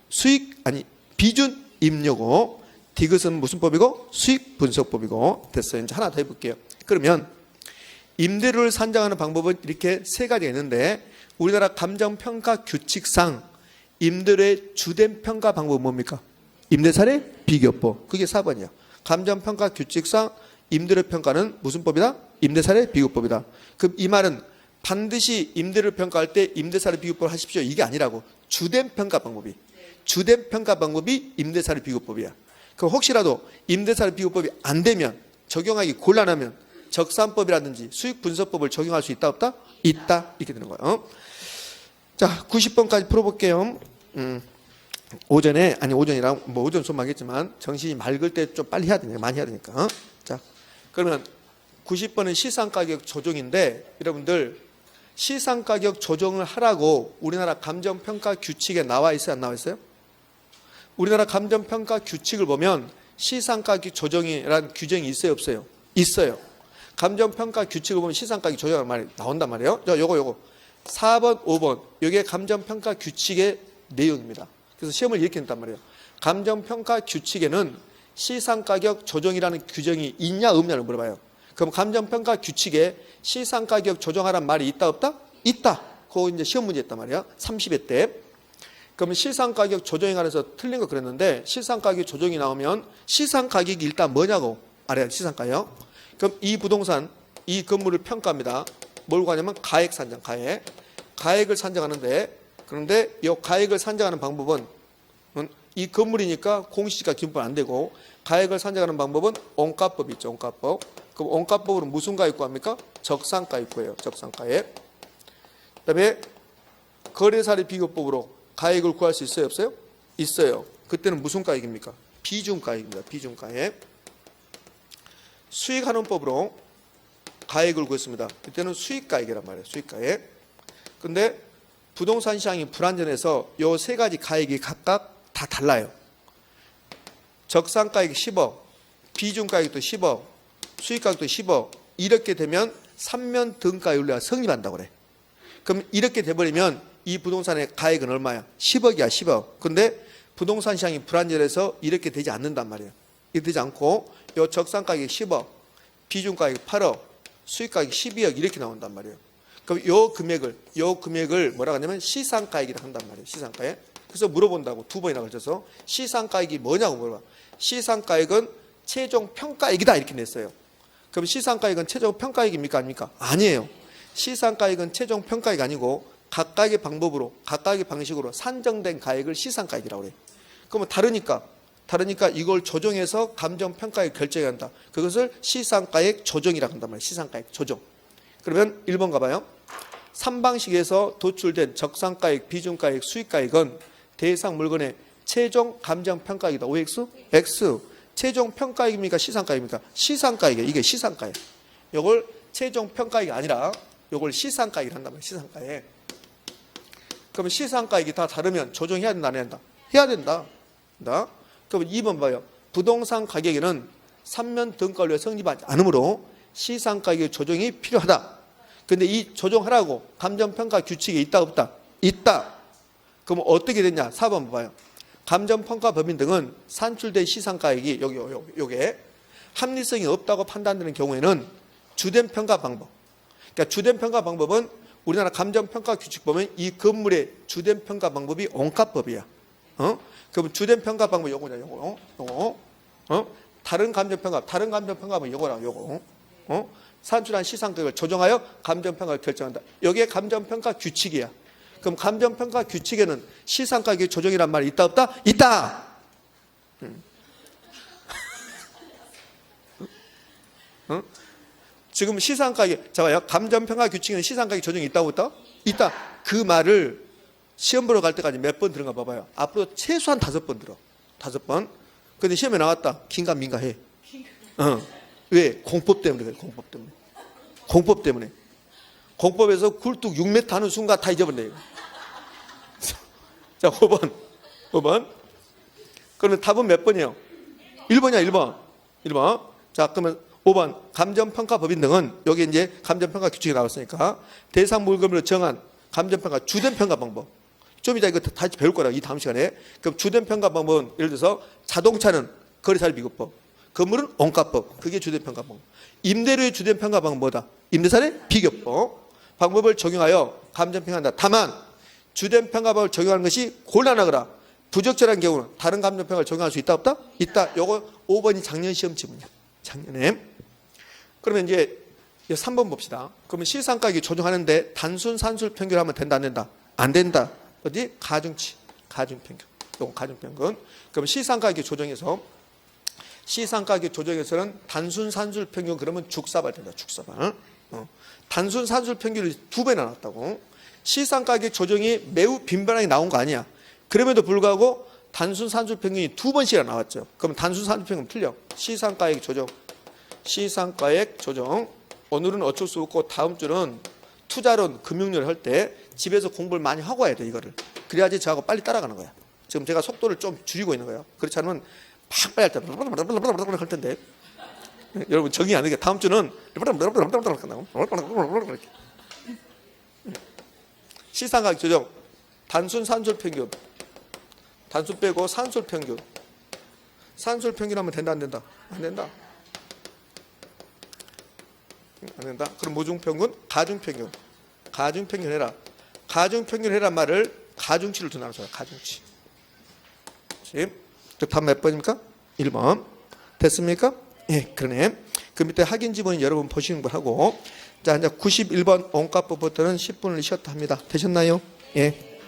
수익, 아니, 비준 임료고, 디귿은 무슨 법이고? 수익 분석법이고. 됐어요. 이제 하나 더 해볼게요. 그러면 임대료를 산정하는 방법은 이렇게 세 가지가 있는데, 우리나라 감정평가 규칙상 임대료의 주된 평가 방법은 뭡니까? 임대사례 비교법. 그게 4번이야. 감정평가 규칙상 임대료 평가는 무슨 법이다? 임대사례 비교법이다. 그럼 이 말은 반드시 임대료 평가할 때 임대사례 비교법을 하십시오. 이게 아니라고. 주된 평가 방법이. 주된 평가 방법이 임대사례 비교법이야. 그럼 혹시라도 임대사례 비교법이 안 되면, 적용하기 곤란하면 적산법이라든지 수익 분석법을 적용할 수 있다 없다? 있다. 이렇게 되는 거예요. 자, 90번까지 풀어볼게요. 오전에, 아니 오전이랑 뭐 오전 수업하겠지만 정신이 맑을 때 좀 빨리 해야 되니까, 많이 해야 되니까. 자, 그러면 90번은 시상가격 조정인데, 여러분들 시상가격 조정을 하라고 우리나라 감정평가 규칙에 나와 있어요, 안 나와 있어요? 우리나라 감정평가 규칙을 보면 시상가격 조정이라는 규정이 있어요, 없어요? 있어요. 감정평가 규칙을 보면 시상가격 조정이라는 말이 나온단 말이에요. 요거 4번, 5번 이게 감정평가 규칙의 내용입니다. 그래서 시험을 이렇게 냈단 말이에요. 감정평가 규칙에는 시상가격 조정이라는 규정이 있냐 없냐를 물어봐요. 그럼 감정평가 규칙에 시상가격 조정하라는 말이 있다 없다? 있다. 그거 이제 시험 문제 했단 말이야. 30회 때. 그러면 시상가격 조정에 관해서 틀린 거 그랬는데, 시상가격 조정이 나오면 시상가격이 일단 뭐냐고 알아야 돼. 시상가격. 그럼 이 부동산, 이 건물을 평가합니다. 뭘 구하냐면 가액 산정, 가액. 가액을 산정하는데, 그런데 이 가액을 산정하는 방법은 이 건물이니까 공시지가 기준법 안 되고, 가액을 산정하는 방법은 원가법이 있죠. 원가법. 그럼 원가법으로 무슨 가액 구합니까? 적산가액 구해요. 적산가액. 그다음에 거래사례 비교법으로 가액을 구할 수 있어요, 없어요? 있어요. 그때는 무슨 가액입니까? 비중가액입니다. 비중가액. 수익환원법으로 가액을 구했습니다. 그때는 수익가액이란 말이에요. 수익가액. 근데 부동산 시장이 불안전해서 이 세 가지 가액이 각각 다 달라요. 적산가액이 10억, 비중가액도 10억, 수익가액도 10억. 이렇게 되면 삼면 등가율례가 성립한다고 그래. 그럼 이렇게 돼버리면 이 부동산의 가액은 얼마야? 10억이야, 10억. 근데 부동산 시장이 불안전해서 이렇게 되지 않는단 말이에요. 이렇게 되지 않고 이 적산가액이 10억, 비중가액이 8억, 수익가액이 12억 이렇게 나온단 말이에요. 그럼 요 금액을 뭐라고 하냐면 시상가액이라고 한단 말이에요. 시상가액. 그래서 물어본다고 두 번이나 걸쳐서 시상가액이 뭐냐고 물어봐. 시상가액은 최종 평가액이다 이렇게 냈어요. 그럼 시상가액은 최종 평가액입니까 아닙니까? 아니에요. 시상가액은 최종 평가액이 아니고 각각의 방법으로, 각각의 방식으로 산정된 가액을 시상가액이라고 그래요. 그러면 다르니까 이걸 조정해서 감정평가액 결정해야 한다. 그것을 시상가액 조정이라고 한단 말이에요. 시상가액 조정. 그러면 1번 가봐요. 3방식에서 도출된 적산가액, 비중가액, 수익가액은 대상 물건의 최종 감정평가액이다. OX? X. 최종 평가액입니까? 시상가액입니까? 시상가액이에요. 이게 시상가액. 이걸 최종 평가액이 아니라 이걸 시상가액이 한단 말이에요. 시상가액. 그러면 시상가액이 다 다르면 조정해야 된다, 안 해야 된다? 해야 된다. 그러면 2번 봐요. 부동산 가격에는 삼면 등가율례가 성립하지 않으므로 시상가격 조정이 필요하다. 근데 이 조정하라고 감정평가 규칙에 있다 없다? 있다. 그럼 어떻게 됐냐? 4번 봐요. 감정평가 법인 등은 산출된 시상가액이 요게 합리성이 없다고 판단되는 경우에는 주된 평가 방법. 그러니까 주된 평가 방법은 우리나라 감정평가 규칙 보면 이 건물의 주된 평가 방법이 원가법이야. 그럼 주된 평가 방법 요거냐, 요거. 다른 감정평가는 요거랑 요거. 산출한 시상가격을 조정하여 감정평가를 결정한다. 여기에 감정평가 규칙이야. 그럼 감정평가 규칙에는 시상가격 조정이란 말이 있다 없다? 있다. 지금 시상가격, 잠깐만요. 감정평가 규칙에는 시상가격 조정이 있다고 없다? 있다. 그 말을 시험 보러 갈 때까지 몇 번 들은가 봐봐요. 앞으로 최소한 5번 들어. 5번. 근데 시험에 나왔다. 긴가민가해. 왜? 공법 때문에 그래. 공법 때문에. 공법에서 굴뚝 6m 하는 순간 다 잊어버린다. 자, 5번. 그러면 답은 몇 번이에요? 1번이야, 1번. 자, 그러면 5번. 감정평가 법인 등은 여기 이제 감정평가 규칙이 나왔으니까 대상 물건으로 정한 감정평가 주된 평가 방법. 좀 이따 이거 다시 배울 거라, 이 다음 시간에. 그럼 주된 평가 방법은 예를 들어서 자동차는 거래사례 비교법, 건물은 원가법, 그게 주된 평가 방법. 임대료의 주된 평가 방법은 뭐다? 임대사례 비교법. 방법을 적용하여 감정평가한다. 다만 주된 평가 방법을 적용하는 것이 곤란하거나 부적절한 경우는 다른 감정평가를 적용할 수 있다 없다? 있다. 요거 5번이 작년 시험 지문이야. 작년에. 그러면 이제 3번 봅시다. 그러면 시상가격이 조정하는데 단순 산술 평균하면 된다 안 된다? 안 된다. 어디? 가중치, 가중평균. 요거 가중평균. 그러면 시상가격 조정에서 시상가격 조정에서는 단순 산술 평균 그러면 죽사발 된다. 죽사발. 단순 산술 평균이 2배나 나왔다고. 시상가격 조정이 매우 빈번하게 나온 거 아니야. 그럼에도 불구하고 단순 산술 평균이 2번씩이나 나왔죠. 그럼 단순 산술 평균 틀려. 시상가격 조정. 시상가액 조정. 오늘은 어쩔 수 없고 다음 주는 투자론, 금융률 할 때 집에서 공부를 많이 하고 와야 돼, 이거를. 그래야지 저하고 빨리 따라가는 거야. 지금 제가 속도를 좀 줄이고 있는 거예요. 그렇지 않으면 팍 빨리 할 때 할 텐데. 여러분 적응이 안 되게 다음 주는 시상가격 조정. 단순 산술 평균. 단순 빼고 산술 평균. 산술 평균 하면 된다 안 된다? 안 된다. 안 된다. 그럼 모중평균, 가중평균. 가중평균 해라. 가중평균 해란 말을 가중치를 두 나눠줘요. 가중치. 답 몇 번입니까? 1번. 됐습니까? 예, 그러네. 그 밑에 확인 지문은 여러분 보시는 걸 하고. 자, 이제 91번 원가법부터는 10분을 쉬었다 합니다. 되셨나요? 예.